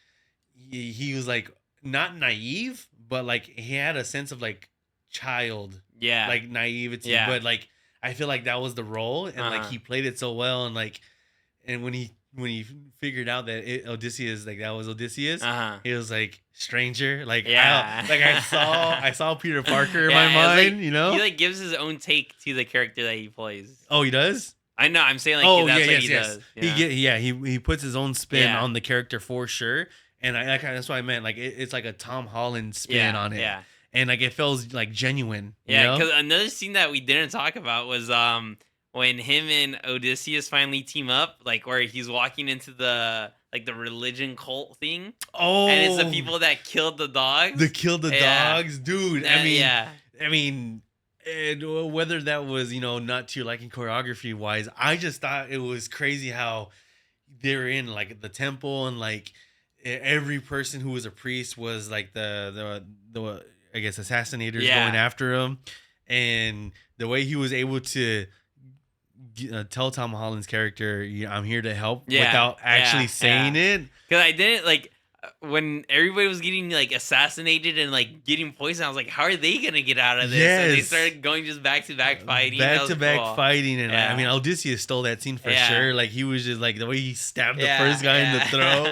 Speaker 1: he was like not naive, but like he had a sense of like child,
Speaker 2: Yeah,
Speaker 1: like naivety,
Speaker 2: yeah.
Speaker 1: but like I feel like that was the role, and like
Speaker 2: Uh-huh.
Speaker 1: he played it so well, and like and when he figured out that Odysseus like that was Odysseus,
Speaker 2: Uh-huh.
Speaker 1: he was like stranger. Like
Speaker 2: Yeah.
Speaker 1: I saw Peter Parker in my
Speaker 2: Yeah, it's like
Speaker 1: mind, you know.
Speaker 2: he like gives his own take to the character that he plays.
Speaker 1: Oh, he does.
Speaker 2: I know, I'm saying like
Speaker 1: Oh yeah,
Speaker 2: that's what
Speaker 1: yes,
Speaker 2: he
Speaker 1: yes.
Speaker 2: does.
Speaker 1: He
Speaker 2: Yeah.
Speaker 1: get yeah he puts his own spin
Speaker 2: Yeah.
Speaker 1: on the character for sure, and that's what I meant. Like it's like a Tom Holland spin
Speaker 2: Yeah.
Speaker 1: on it,
Speaker 2: Yeah.
Speaker 1: and like it feels like genuine, you
Speaker 2: Yeah,
Speaker 1: know.
Speaker 2: because another scene that we didn't talk about was when him and Odysseus finally team up, like where he's walking into the religion cult thing, and it's the
Speaker 1: Oh,
Speaker 2: people that killed the
Speaker 1: the
Speaker 2: dogs.
Speaker 1: kill the
Speaker 2: Yeah,
Speaker 1: dogs, dude. I mean,
Speaker 2: yeah,
Speaker 1: I mean, and whether that was not to your liking choreography wise, I just thought it was crazy how they're in like the temple, and like every person who was a priest was like the I guess assassinators going
Speaker 2: yeah,
Speaker 1: after him, and the way he was able to tell Tom Holland's character, I'm here to help,"
Speaker 2: yeah,
Speaker 1: without actually
Speaker 2: yeah,
Speaker 1: saying
Speaker 2: yeah.
Speaker 1: it.
Speaker 2: Because I didn't like when everybody was getting like assassinated and like getting poisoned. I was like, how are they gonna get out of this? And they
Speaker 1: Yes.
Speaker 2: started going just back to back fighting. That
Speaker 1: Back
Speaker 2: was
Speaker 1: to back
Speaker 2: cool.
Speaker 1: fighting, and I mean
Speaker 2: Yeah.
Speaker 1: Odysseus stole that scene for
Speaker 2: Yeah.
Speaker 1: sure. Like he was just like the way he stabbed the
Speaker 2: Yeah,
Speaker 1: first guy in the
Speaker 2: yeah.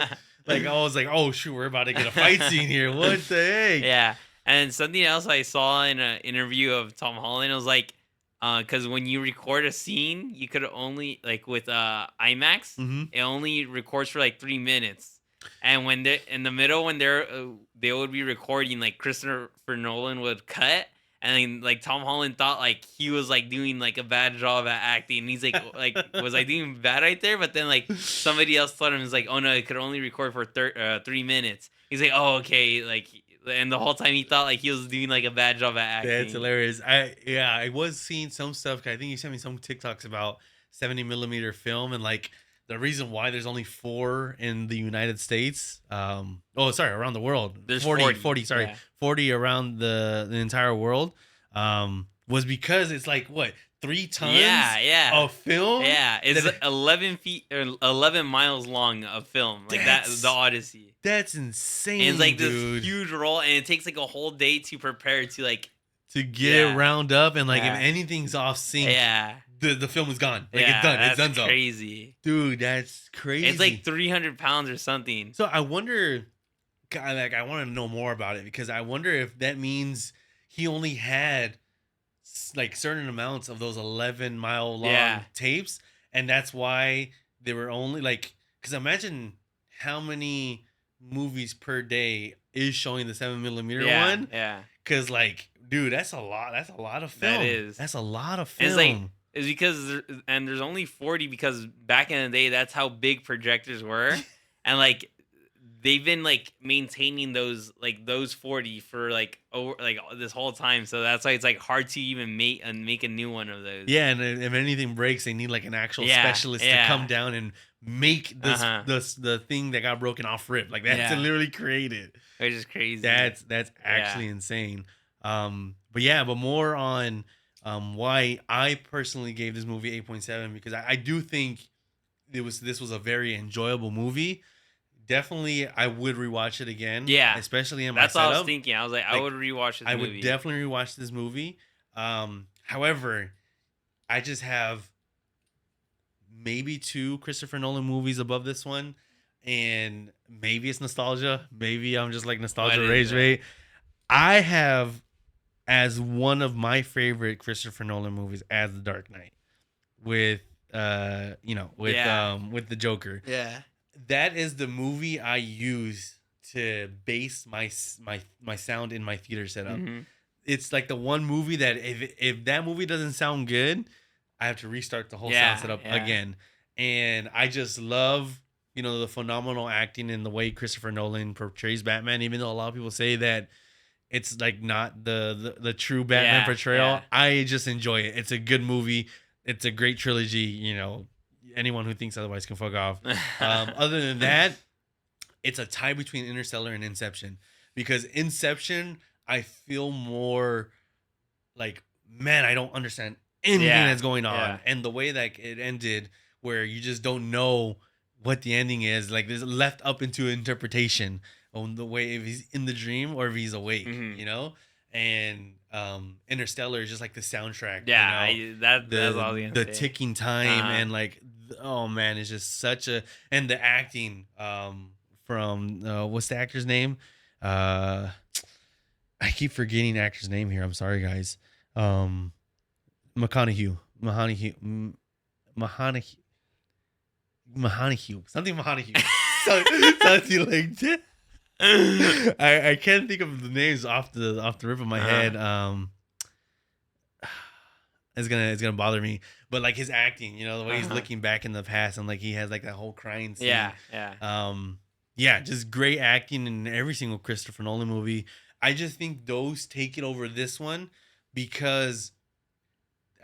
Speaker 1: throat. Like I was like, oh shoot, we're about to get a fight scene here. What the heck?
Speaker 2: Yeah. And something else I saw in an interview of Tom Holland, it was like, because when you record a scene, you could only like with IMAX,
Speaker 1: Mm-hmm.
Speaker 2: it only records for like 3 minutes. And when they're in the middle, when they would be recording, like Christopher Nolan would cut, and then like Tom Holland thought like he was like doing like a bad job at acting, and he's like was I doing bad right there? But then like somebody else told him, it's like, oh no, it could only record for 3 minutes. He's like, oh okay, like, and the whole time he thought like he was doing like a bad job at acting.
Speaker 1: That's hilarious. I was seeing some stuff. I think you sent me some TikToks about 70 millimeter film, and like the reason why there's only 4 in the United States. Oh, sorry, around the world.
Speaker 2: There's
Speaker 1: 40, sorry,
Speaker 2: Yeah.
Speaker 1: 40 around the entire world. Was because it's like what 3 tons
Speaker 2: Yeah.
Speaker 1: of film.
Speaker 2: Yeah, it's
Speaker 1: That-
Speaker 2: 11 feet or 11 miles long of film, like that.
Speaker 1: That's-
Speaker 2: The Odyssey.
Speaker 1: That's insane,
Speaker 2: And it's like
Speaker 1: dude.
Speaker 2: this huge roll, and it takes like a whole day to prepare to like.
Speaker 1: To get
Speaker 2: Yeah.
Speaker 1: it round up, and like
Speaker 2: Yeah.
Speaker 1: if anything's off sync,
Speaker 2: Yeah,
Speaker 1: the film is gone. Like
Speaker 2: yeah,
Speaker 1: it's done.
Speaker 2: That's
Speaker 1: It's done.
Speaker 2: crazy.
Speaker 1: Dude, that's crazy.
Speaker 2: It's like 300 pounds or something.
Speaker 1: So I wonder, God, like I want to know more about it, because I wonder if that means he only had like certain amounts of those 11-mile long
Speaker 2: Yeah.
Speaker 1: tapes, and that's why they were only like Because imagine how many movies per day is showing the 7 millimeter
Speaker 2: Yeah,
Speaker 1: one.
Speaker 2: yeah,
Speaker 1: Because like, dude, that's a lot. That's a lot of
Speaker 2: that
Speaker 1: film.
Speaker 2: is.
Speaker 1: That's a lot of
Speaker 2: And it's like
Speaker 1: film.
Speaker 2: it's because there's only 40 because back in the day that's how big projectors were, and like they've been like maintaining those 40 for like over like this whole time, so that's why it's like hard to even make a new one of those.
Speaker 1: Yeah, and if anything breaks, they need like an actual
Speaker 2: Yeah,
Speaker 1: specialist to come
Speaker 2: yeah,
Speaker 1: down and make
Speaker 2: uh huh,
Speaker 1: the thing that got broken off rip. Like that's
Speaker 2: yeah,
Speaker 1: literally created.
Speaker 2: which is crazy.
Speaker 1: That's
Speaker 2: Yeah,
Speaker 1: actually insane. But yeah, but more on why I personally gave this movie 8.7 because I do think this was a very enjoyable movie. Definitely, I would rewatch it again,
Speaker 2: yeah.
Speaker 1: especially in my
Speaker 2: That's what I was
Speaker 1: setup.
Speaker 2: thinking. I was like, I
Speaker 1: Like
Speaker 2: would rewatch this
Speaker 1: I would
Speaker 2: movie.
Speaker 1: definitely rewatch this movie. However, I just have maybe two Christopher Nolan movies above this one, and maybe it's nostalgia. Maybe I'm just like
Speaker 2: What
Speaker 1: nostalgia
Speaker 2: is
Speaker 1: rage
Speaker 2: it?
Speaker 1: bait. I have as one of my favorite Christopher Nolan movies as The Dark Knight with
Speaker 2: Yeah,
Speaker 1: with the Joker.
Speaker 2: yeah.
Speaker 1: That is the movie I use to base my sound in my theater setup.
Speaker 2: Hmm.
Speaker 1: It's like the one movie that if that movie doesn't sound good, I have to restart the whole sound
Speaker 2: Yeah,
Speaker 1: setup
Speaker 2: yeah.
Speaker 1: again. And I just love, the phenomenal acting and the way Christopher Nolan portrays Batman, even though a lot of people say that it's like not the true Batman
Speaker 2: Yeah,
Speaker 1: portrayal.
Speaker 2: yeah.
Speaker 1: I just enjoy it. It's a good movie. It's a great trilogy. Anyone who thinks otherwise can fuck off. Other than that, it's a tie between Interstellar and Inception because Inception, I feel more like, man, I don't understand anything
Speaker 2: Yeah,
Speaker 1: that's going on,
Speaker 2: yeah.
Speaker 1: and the way that it ended, where you just don't know what the ending is, like there's left up into interpretation on the way if he's in the dream or if he's awake,
Speaker 2: Mhm.
Speaker 1: and Interstellar is just like the soundtrack,
Speaker 2: Yeah, that's what
Speaker 1: the
Speaker 2: I was gonna
Speaker 1: the
Speaker 2: say.
Speaker 1: ticking time
Speaker 2: Uh-huh.
Speaker 1: and like oh man, it's just such a and the acting from what's the actor's name? Uh I keep forgetting the actor's name here. I'm sorry, guys. Um, McConaughey, something Mahonahue, so, something like that. I can't think of the names off the rip of my
Speaker 2: Uh-huh.
Speaker 1: head. It's gonna bother me, but like his acting, the way he's
Speaker 2: Uh-huh.
Speaker 1: looking back in the past and like he has like that whole crying scene.
Speaker 2: Yeah, yeah.
Speaker 1: Um, yeah, just great acting in every single Christopher Nolan movie. I just think those take it over this one because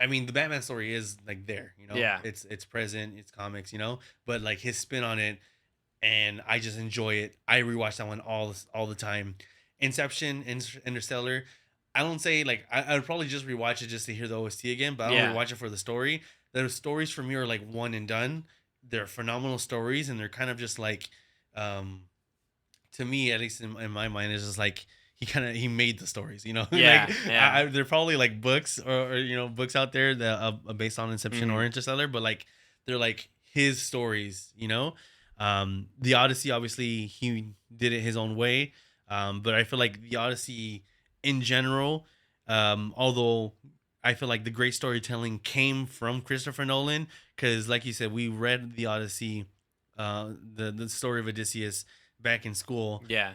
Speaker 1: I mean, the Batman story is like there,
Speaker 2: Yeah.
Speaker 1: it's present, it's comics, but like his spin on it, and I just enjoy it. I rewatch that one all the time. Inception, Interstellar. I don't say like I would probably just rewatch it just to hear the OST again, but I don't
Speaker 2: Yeah.
Speaker 1: rewatch it for the story. The stories for me are like one and done. They're phenomenal stories, and they're kind of just like um to me, at least in my mind, is just like he made the stories, like
Speaker 2: Yeah, yeah.
Speaker 1: they're probably like books or books out there that are based on Inception or
Speaker 2: Mhm.
Speaker 1: Interstellar, but like they're like his stories, the Odyssey, obviously he did it his own way, but I feel like the Odyssey in general, although I feel like the great storytelling came from Christopher Nolan, because like you said, we read the Odyssey, the story of Odysseus back in school.
Speaker 2: Yeah.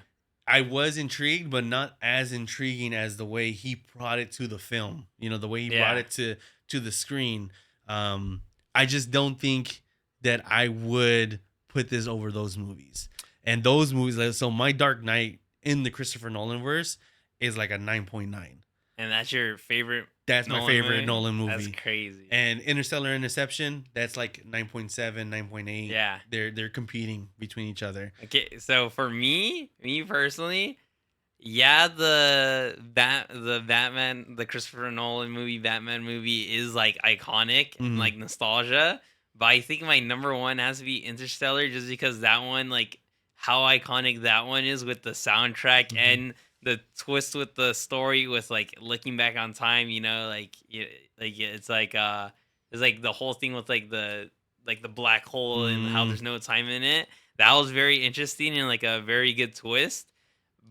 Speaker 1: I was intrigued, but not as intriguing as the way he brought it to the film. The way he brought
Speaker 2: Yeah.
Speaker 1: it to the screen. Um, I just don't think that I would put this over those movies. And those movies, like, so my Dark Knight in the Christopher Nolan verse is like a 9.9.
Speaker 2: And that's your favorite
Speaker 1: That's my
Speaker 2: Nolan
Speaker 1: favorite
Speaker 2: movie?
Speaker 1: Nolan
Speaker 2: That's
Speaker 1: movie.
Speaker 2: crazy.
Speaker 1: And Interstellar Interception, that's like 9.7, 9.8.
Speaker 2: Yeah.
Speaker 1: They're competing between each other.
Speaker 2: Okay, so for me personally, yeah, the Christopher Nolan movie, Batman movie is like iconic and
Speaker 1: Mhm.
Speaker 2: like nostalgia. But I think my number one has to be Interstellar, just because that one, like how iconic that one is with the soundtrack
Speaker 1: Mhm.
Speaker 2: and the twist with the story, with like looking back on time. It's like the whole thing with like the black hole and how
Speaker 1: Mm.
Speaker 2: there's no time in it. That was very interesting and like a very good twist.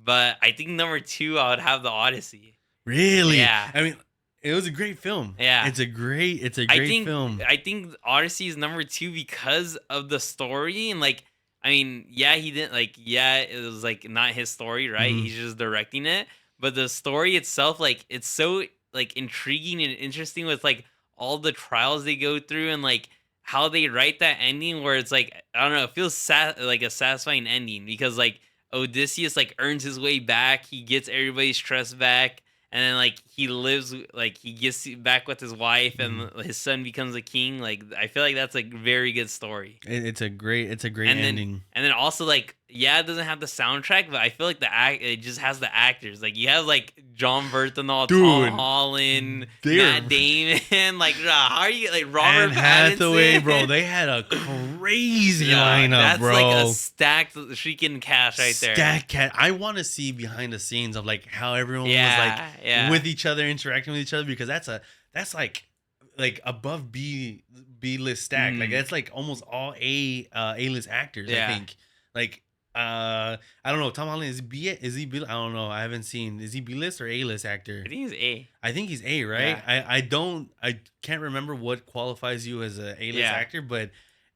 Speaker 2: But I think number two, I would have the Odyssey.
Speaker 1: Really?
Speaker 2: Yeah.
Speaker 1: I mean, It was a great film.
Speaker 2: Yeah.
Speaker 1: It's a great
Speaker 2: I think
Speaker 1: film.
Speaker 2: I think Odyssey is number 2 because of the story and like I mean, yeah, he didn't like yeah, it was like not his story, right?
Speaker 1: Mhm.
Speaker 2: He's just directing it, but the story itself like it's so like intriguing and interesting with like all the trials they go through and like how they write that ending where it's like I don't know, it feels like a satisfying ending because like Odysseus like earns his way back, he gets everybody's trust back and then like he lives like he gets back with his wife and
Speaker 1: Mhm.
Speaker 2: his son becomes a king like I feel like that's a very good story
Speaker 1: It's a great
Speaker 2: and then
Speaker 1: ending.
Speaker 2: also like yeah it doesn't have the soundtrack but I feel like the act it just has the actors like you have like John Bernthal, Tom
Speaker 1: Dude,
Speaker 2: Holland,
Speaker 1: they're
Speaker 2: Matt Damon like how are you like
Speaker 1: Anne
Speaker 2: Robert
Speaker 1: Hathaway, bro.
Speaker 2: Pattinson.
Speaker 1: They had a crazy
Speaker 2: Yeah,
Speaker 1: lineup,
Speaker 2: that's like a
Speaker 1: bro.
Speaker 2: stacked freaking cast right there.
Speaker 1: Stack cat. I want to see behind the scenes of like how everyone was like
Speaker 2: Yeah,
Speaker 1: with each other, interacting with each other, because that's like above B list stack. Like
Speaker 2: Mhm.
Speaker 1: that's like almost all A list actors. I
Speaker 2: Yeah.
Speaker 1: think. Like I don't know. Tom Holland is he B? I don't know. I haven't seen. Is he B list or A list actor?
Speaker 2: I think it's A.
Speaker 1: I think he's A, right?
Speaker 2: Yeah.
Speaker 1: I can't remember what qualifies you as a A list
Speaker 2: Yeah.
Speaker 1: actor, but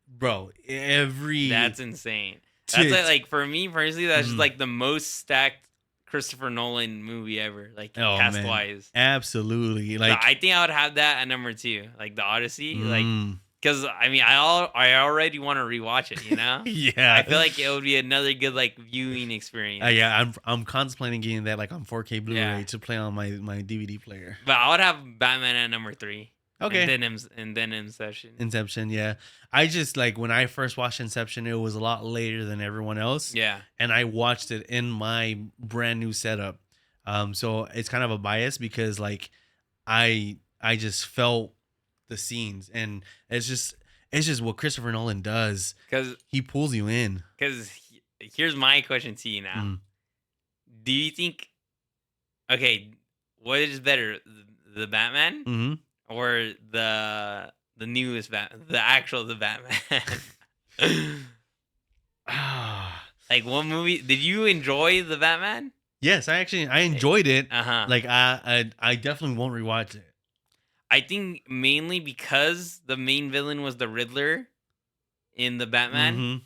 Speaker 1: bro, every
Speaker 2: That's insane. That's
Speaker 1: tit.
Speaker 2: like for me personally, that's just
Speaker 1: Mhm.
Speaker 2: like the most stacked Christopher Nolan movie ever, like
Speaker 1: Oh
Speaker 2: cast
Speaker 1: man,
Speaker 2: wise.
Speaker 1: absolutely.
Speaker 2: So
Speaker 1: Like,
Speaker 2: I think I would have that at number 2, like the Odyssey, like
Speaker 1: mm,
Speaker 2: because I mean I already want to rewatch it, you know. I
Speaker 1: yeah,
Speaker 2: feel like it would be another good like viewing experience.
Speaker 1: yeah. I'm contemplating getting that like on 4K
Speaker 2: Yeah,
Speaker 1: Blu-ray to play on my DVD player.
Speaker 2: but I would have Batman at number 3, and
Speaker 1: Okay,
Speaker 2: then Inception.
Speaker 1: Inception. Yeah, I just like when I first watched Inception, it was a lot later than everyone else,
Speaker 2: Yeah,
Speaker 1: and I watched it in my brand new setup. So it's kind of a bias because like I just felt the scenes, and it's just what Christopher Nolan does.
Speaker 2: because
Speaker 1: He pulls you in.
Speaker 2: here's my question to you now.
Speaker 1: Mm.
Speaker 2: Do you think okay, what is better, the Batman
Speaker 1: Hmm.
Speaker 2: or the newest the actual the Batman?
Speaker 1: Ah,
Speaker 2: Like, what movie did you enjoy the Batman?
Speaker 1: yes, I enjoyed it.
Speaker 2: Uh huh.
Speaker 1: Like I definitely won't rewatch it.
Speaker 2: I think mainly because the main villain was the Riddler in the Batman.
Speaker 1: Hmm.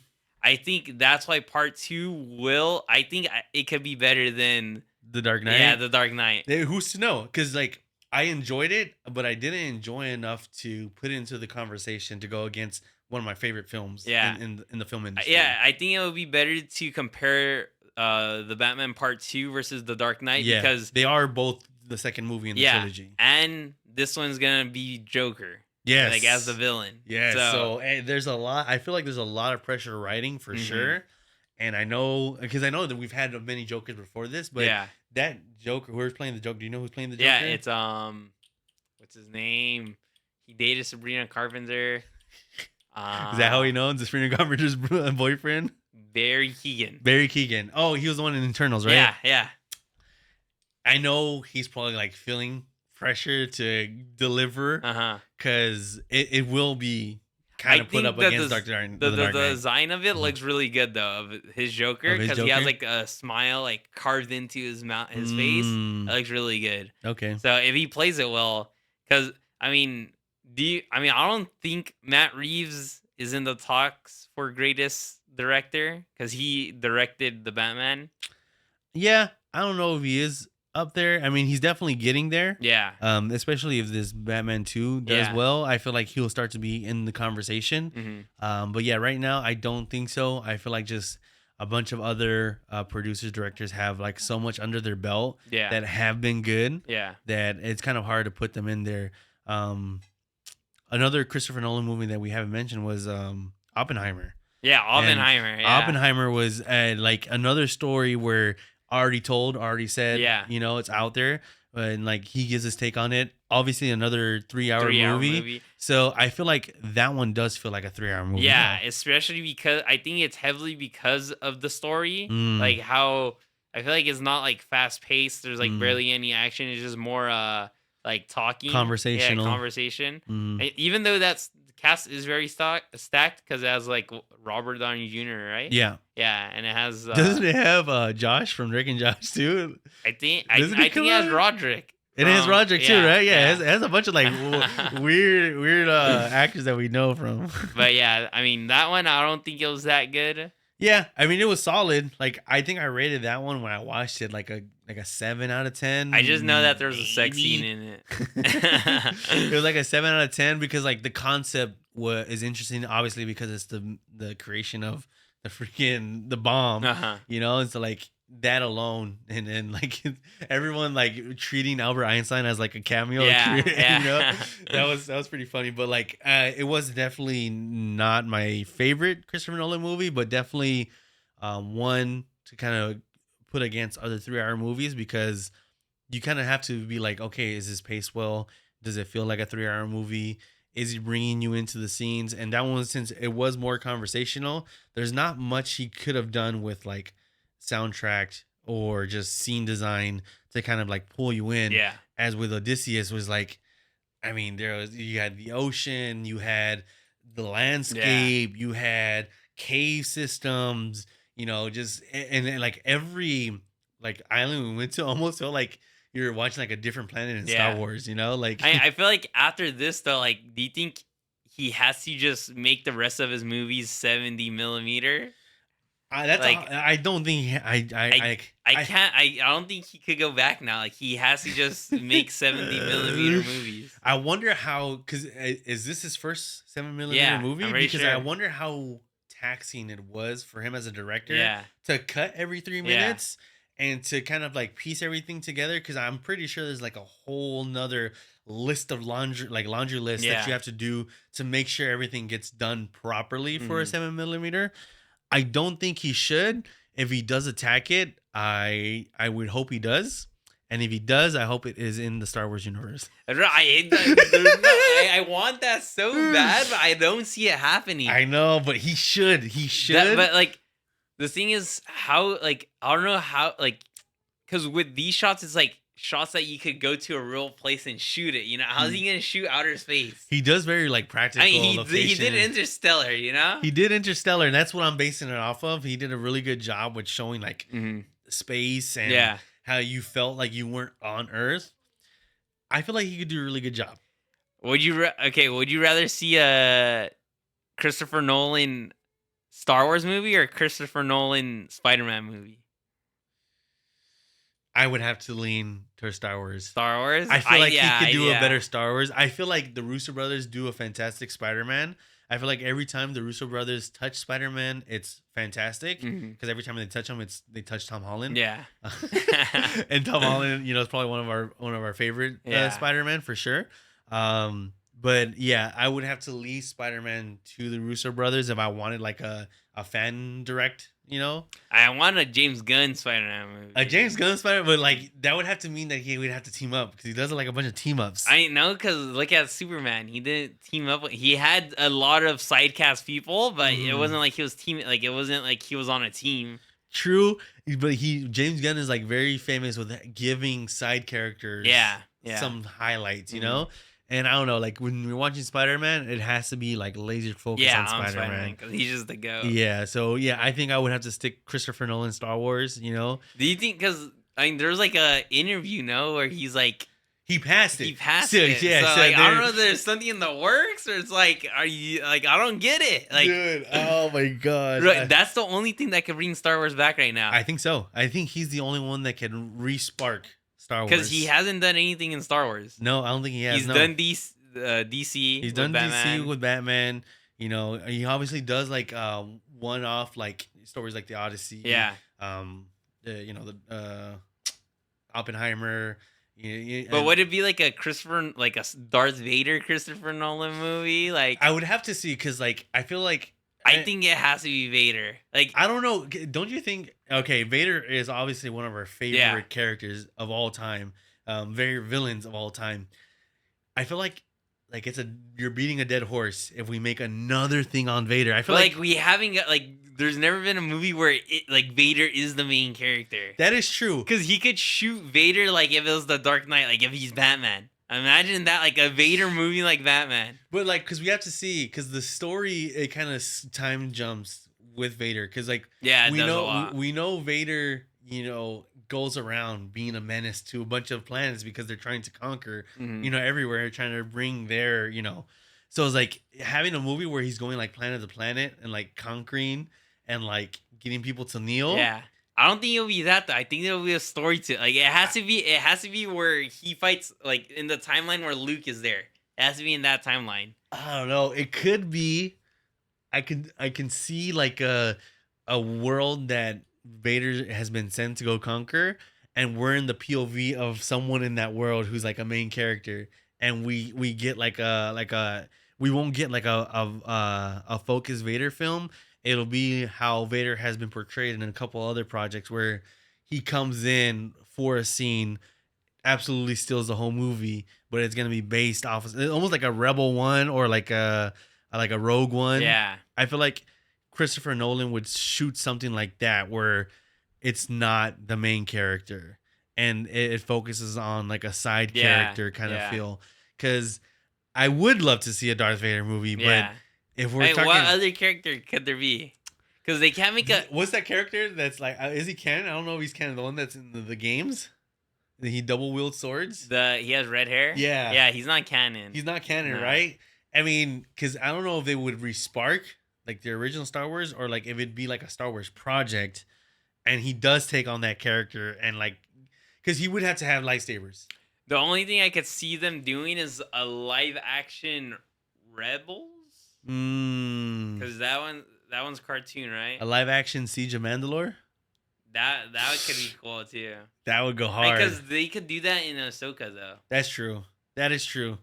Speaker 2: I think that's why part 2 will. I think it could be better than
Speaker 1: The Dark
Speaker 2: yeah,
Speaker 1: Knight.
Speaker 2: the Dark Knight.
Speaker 1: Who's to know? Because like I enjoyed it, but I didn't enjoy enough to put it into the conversation to go against one of my favorite films
Speaker 2: Yeah.
Speaker 1: in the film industry.
Speaker 2: Yeah, I think it would be better to compare the Batman Part 2 versus the Dark Knight
Speaker 1: Yeah,
Speaker 2: because
Speaker 1: they are both the second movie in the
Speaker 2: yeah,
Speaker 1: trilogy.
Speaker 2: and this one's gonna be Joker,
Speaker 1: Yes.
Speaker 2: like as the villain.
Speaker 1: Yes.
Speaker 2: So,
Speaker 1: So there's a lot. I feel like there's a lot of pressure writing for
Speaker 2: Mhm.
Speaker 1: sure. And I know because I know that we've had many Jokers before this, but
Speaker 2: yeah,
Speaker 1: that Joker, who's playing the Joker? Do you know who's playing the Joker?
Speaker 2: yeah, it's what's his name? He dated Sabrina Carpenter.
Speaker 1: Is that how he knows? The Sabrina Carpenter's boyfriend?
Speaker 2: Barry Keoghan.
Speaker 1: Barry Keoghan. Oh, he was the one in Internals, right?
Speaker 2: Yeah, yeah,
Speaker 1: I know he's probably like feeling pressure to deliver
Speaker 2: uh huh.
Speaker 1: because it will be kind of put up against Dark Knight.
Speaker 2: The,
Speaker 1: The Dark Knight.
Speaker 2: design of it
Speaker 1: Mhm.
Speaker 2: looks really good though of his Joker
Speaker 1: Of his
Speaker 2: because he has
Speaker 1: Joker?
Speaker 2: like a smile like carved into his mouth, his face.
Speaker 1: Mm,
Speaker 2: That looks really good.
Speaker 1: okay.
Speaker 2: So if he plays it well, because I mean, I don't think Matt Reeves is in the talks for greatest director because he directed the Batman.
Speaker 1: Yeah, I don't know if he is up there. I mean, he's definitely getting there.
Speaker 2: Yeah,
Speaker 1: Especially if this Batman 2 does
Speaker 2: Yeah.
Speaker 1: well, I feel like he'll start to be in the conversation. But yeah, right now I don't think so. I feel like just a bunch of other producers, directors have like so much under their belt
Speaker 2: yeah,
Speaker 1: that have been good
Speaker 2: yeah,
Speaker 1: that it's kind of hard to put them in there. Another Christopher Nolan movie that we haven't mentioned was Oppenheimer.
Speaker 2: yeah. Oppenheimer. Yeah.
Speaker 1: Oppenheimer was like another story where already said,
Speaker 2: Yeah.
Speaker 1: you know, it's out there, and like he gives his take on it. Obviously, another 3 hour
Speaker 2: 3 hour
Speaker 1: movie. So I feel like that one does feel like a 3 hour movie.
Speaker 2: Yeah,
Speaker 1: now.
Speaker 2: especially because I think it's heavily because of the story.
Speaker 1: Mm.
Speaker 2: Like how I feel like it's not like fast paced. There's like
Speaker 1: Mm.
Speaker 2: barely any action. It's just more like talking.
Speaker 1: Conversational.
Speaker 2: Yeah, conversation.
Speaker 1: Mm.
Speaker 2: And even though the cast is very stacked because it has like Robert Downey Jr., right?
Speaker 1: Yeah.
Speaker 2: Yeah, and it has
Speaker 1: Doesn't it have Josh from Drake and Josh too?
Speaker 2: I think
Speaker 1: Doesn't
Speaker 2: I
Speaker 1: it come
Speaker 2: think it has
Speaker 1: out?
Speaker 2: Roderick.
Speaker 1: It has Roger too, right? Yeah,
Speaker 2: yeah.
Speaker 1: it has a bunch of like weird actors that we know from.
Speaker 2: But yeah, I mean that one I don't think it was that good.
Speaker 1: Yeah, I mean it was solid. Like I think I rated that one when I watched it like a 7 out of 10,
Speaker 2: I just know that there was a sex scene
Speaker 1: maybe.
Speaker 2: in
Speaker 1: It
Speaker 2: it.
Speaker 1: was like a 7 out of 10 because like the concept is interesting, obviously because it's the creation of the freaking the bomb,
Speaker 2: Uh-huh.
Speaker 1: and so like that alone, and then like everyone like treating Albert Einstein as like a cameo,
Speaker 2: Yeah, yeah.
Speaker 1: that was pretty funny. But like it was definitely not my favorite Christopher Nolan movie, but definitely one to kind of put against other 3 hour movies because you kind of have to be like, okay, is this paced well? Does it feel like a 3 hour movie? Is he bringing you into the scenes? And that one, since it was more conversational, there's not much he could have done with like soundtrack or just scene design to kind of like pull you in.
Speaker 2: Yeah.
Speaker 1: As with Odysseus was like, I mean, you had the ocean, you had the landscape, you had cave systems, just and like every like island we went to almost felt like you're watching like a different planet in Star
Speaker 2: Yeah.
Speaker 1: Wars, like
Speaker 2: I feel like after this though, like, do you think he has to just make the rest of his movies 70 millimeter? Like,
Speaker 1: I don't think
Speaker 2: I can't. I don't think he could go back now. Like he has to just make 70 millimeter movies.
Speaker 1: I wonder how, because is this his first 7 millimeter
Speaker 2: Yeah,
Speaker 1: movie?
Speaker 2: I'm pretty
Speaker 1: Because
Speaker 2: sure.
Speaker 1: I wonder how taxing it was for him as a director
Speaker 2: Yeah.
Speaker 1: to cut every 3
Speaker 2: Yeah.
Speaker 1: minutes and to kind of like piece everything together. Because I'm pretty sure there's like a whole nother list of laundry list that
Speaker 2: Yeah.
Speaker 1: you have to do to make sure everything gets done properly for a
Speaker 2: Mhm.
Speaker 1: 7 millimeter. I don't think he should. If he does attack it, I would hope he does. And if he does, I hope it is in the Star Wars universe.
Speaker 2: I want that so bad, but I don't see it happening.
Speaker 1: I know, but he should. He should.
Speaker 2: But like, the thing is, how, like, I don't know how, like, because with these shots, it's like shots that you could go to a real place and shoot it. How's he gonna shoot outer space?
Speaker 1: He does very like practical.
Speaker 2: I mean, he
Speaker 1: location.
Speaker 2: did Interstellar.
Speaker 1: He did Interstellar, and that's what I'm basing it off of. He did a really good job with showing like
Speaker 2: Mhm.
Speaker 1: space and
Speaker 2: Yeah.
Speaker 1: how you felt like you weren't on Earth. I feel like he could do a really good job.
Speaker 2: Would you rather see a Christopher Nolan Star Wars movie or Christopher Nolan Spider-Man movie?
Speaker 1: I would have to lean towards Star Wars.
Speaker 2: Star Wars?
Speaker 1: I feel like he could do a
Speaker 2: yeah.
Speaker 1: better Star Wars. I feel like the Russo brothers do a fantastic Spider-Man. I feel like every time the Russo brothers touch Spider-Man, it's fantastic.
Speaker 2: Mhm.
Speaker 1: Because every time they touch him, they touch Tom Holland.
Speaker 2: Yeah.
Speaker 1: And Tom Holland, is probably one of our favorite
Speaker 2: Yeah.
Speaker 1: Spider-Man for sure. But yeah, I would have to leave Spider-Man to the Russo brothers if I wanted like a fan direct,
Speaker 2: I want a James Gunn Spider-Man movie.
Speaker 1: a James Gunn Spider, but like that would have to mean that he would have to team up because he does like a bunch of team ups.
Speaker 2: I know, because look at Superman. He didn't team up. He had a lot of side cast people, but it wasn't like he was team. Like it wasn't like he was on a team.
Speaker 1: True, but James Gunn is like very famous with giving side characters
Speaker 2: Yeah.
Speaker 1: some highlights,
Speaker 2: Mhm.
Speaker 1: And I don't know, like when we're watching Spider-Man, it has to be like laser focused on Spider-Man.
Speaker 2: because he's just the go.
Speaker 1: Yeah, so yeah, I think I would have to stick Christopher Nolan Star Wars,
Speaker 2: Do you think? Because there's like a interview, where he's like
Speaker 1: He passed it.
Speaker 2: he passed
Speaker 1: So,
Speaker 2: it.
Speaker 1: yeah,
Speaker 2: so
Speaker 1: so
Speaker 2: like, I don't
Speaker 1: there-
Speaker 2: know if there's something in the works, or it's like, are you like, I don't get it. Like,
Speaker 1: Dude, oh my gosh.
Speaker 2: right, that's the only thing that could bring Star Wars back right now.
Speaker 1: I think so. I think he's the only one that can re-spark Star Wars.
Speaker 2: Because he hasn't done anything in Star Wars.
Speaker 1: No, I don't think he has.
Speaker 2: He's
Speaker 1: no.
Speaker 2: done DC.
Speaker 1: He's
Speaker 2: with
Speaker 1: done
Speaker 2: Batman.
Speaker 1: DC with Batman. He obviously does like one-off like stories like the Odyssey.
Speaker 2: Yeah.
Speaker 1: The Oppenheimer.
Speaker 2: But would it be like a Darth Vader Christopher Nolan movie? Like,
Speaker 1: I would have to see because like I feel like
Speaker 2: I think it has to be Vader. Like,
Speaker 1: I don't know. Don't you think? Okay, Vader is obviously one of our favorite characters of all time. Very villains of all time. I feel like you're beating a dead horse if we make another thing on Vader. I feel
Speaker 2: like we haven't got there's never been a movie where Vader is the main character.
Speaker 1: That is true.
Speaker 2: Because he could shoot Vader like if it was the Dark Knight, like if he's Batman. Imagine that, like a Vader movie like Batman.
Speaker 1: But like, because we have to see, because the story it kind of time jumps with Vader, because like
Speaker 2: Yeah, it
Speaker 1: we
Speaker 2: does
Speaker 1: know
Speaker 2: a lot.
Speaker 1: we know Vader, goes around being a menace to a bunch of planets because they're trying to conquer,
Speaker 2: Hmm.
Speaker 1: everywhere, trying to bring their, so it's like having a movie where he's going like planet to planet and like conquering and like getting people to kneel.
Speaker 2: Yeah. I don't think it'll be that though. I think it'll be a story to like it has to be where he fights like in the timeline where Luke is there. It has to be in that timeline.
Speaker 1: I don't know. It could be. I can see like a world that Vader has been sent to go conquer, and we're in the POV of someone in that world who's like a main character, and we get like a we won't get like a focused Vader film. It'll be how Vader has been portrayed in a couple other projects where he comes in for a scene, absolutely steals the whole movie, but it's gonna be based off of almost like a Rebel One or like a Rogue One.
Speaker 2: Yeah.
Speaker 1: I feel like Christopher Nolan would shoot something like that where it's not the main character and it focuses on like a side
Speaker 2: Yeah.
Speaker 1: character kind of
Speaker 2: Yeah.
Speaker 1: feel. Because I would love to see a Darth Vader movie,
Speaker 2: Yeah.
Speaker 1: but if we're
Speaker 2: Wait,
Speaker 1: talking,
Speaker 2: what other character could there be? Because they can't make a
Speaker 1: what's that character that's like, is he canon? I don't know if he's canon. The one that's in the games, he double wield swords.
Speaker 2: he has red hair.
Speaker 1: Yeah.
Speaker 2: Yeah, he's not canon.
Speaker 1: He's not canon,
Speaker 2: No.
Speaker 1: right? I mean, because I don't know if they would respark like the original Star Wars or like if it'd be like a Star Wars project and he does take on that character and like, because he would have to have lightsabers.
Speaker 2: The only thing I could see them doing is a live action Rebels. Because that one's cartoon, right?
Speaker 1: A live action Siege of Mandalore?
Speaker 2: That could be cool too.
Speaker 1: That would go hard.
Speaker 2: Because they could do that in Ahsoka though.
Speaker 1: That's true. That is true.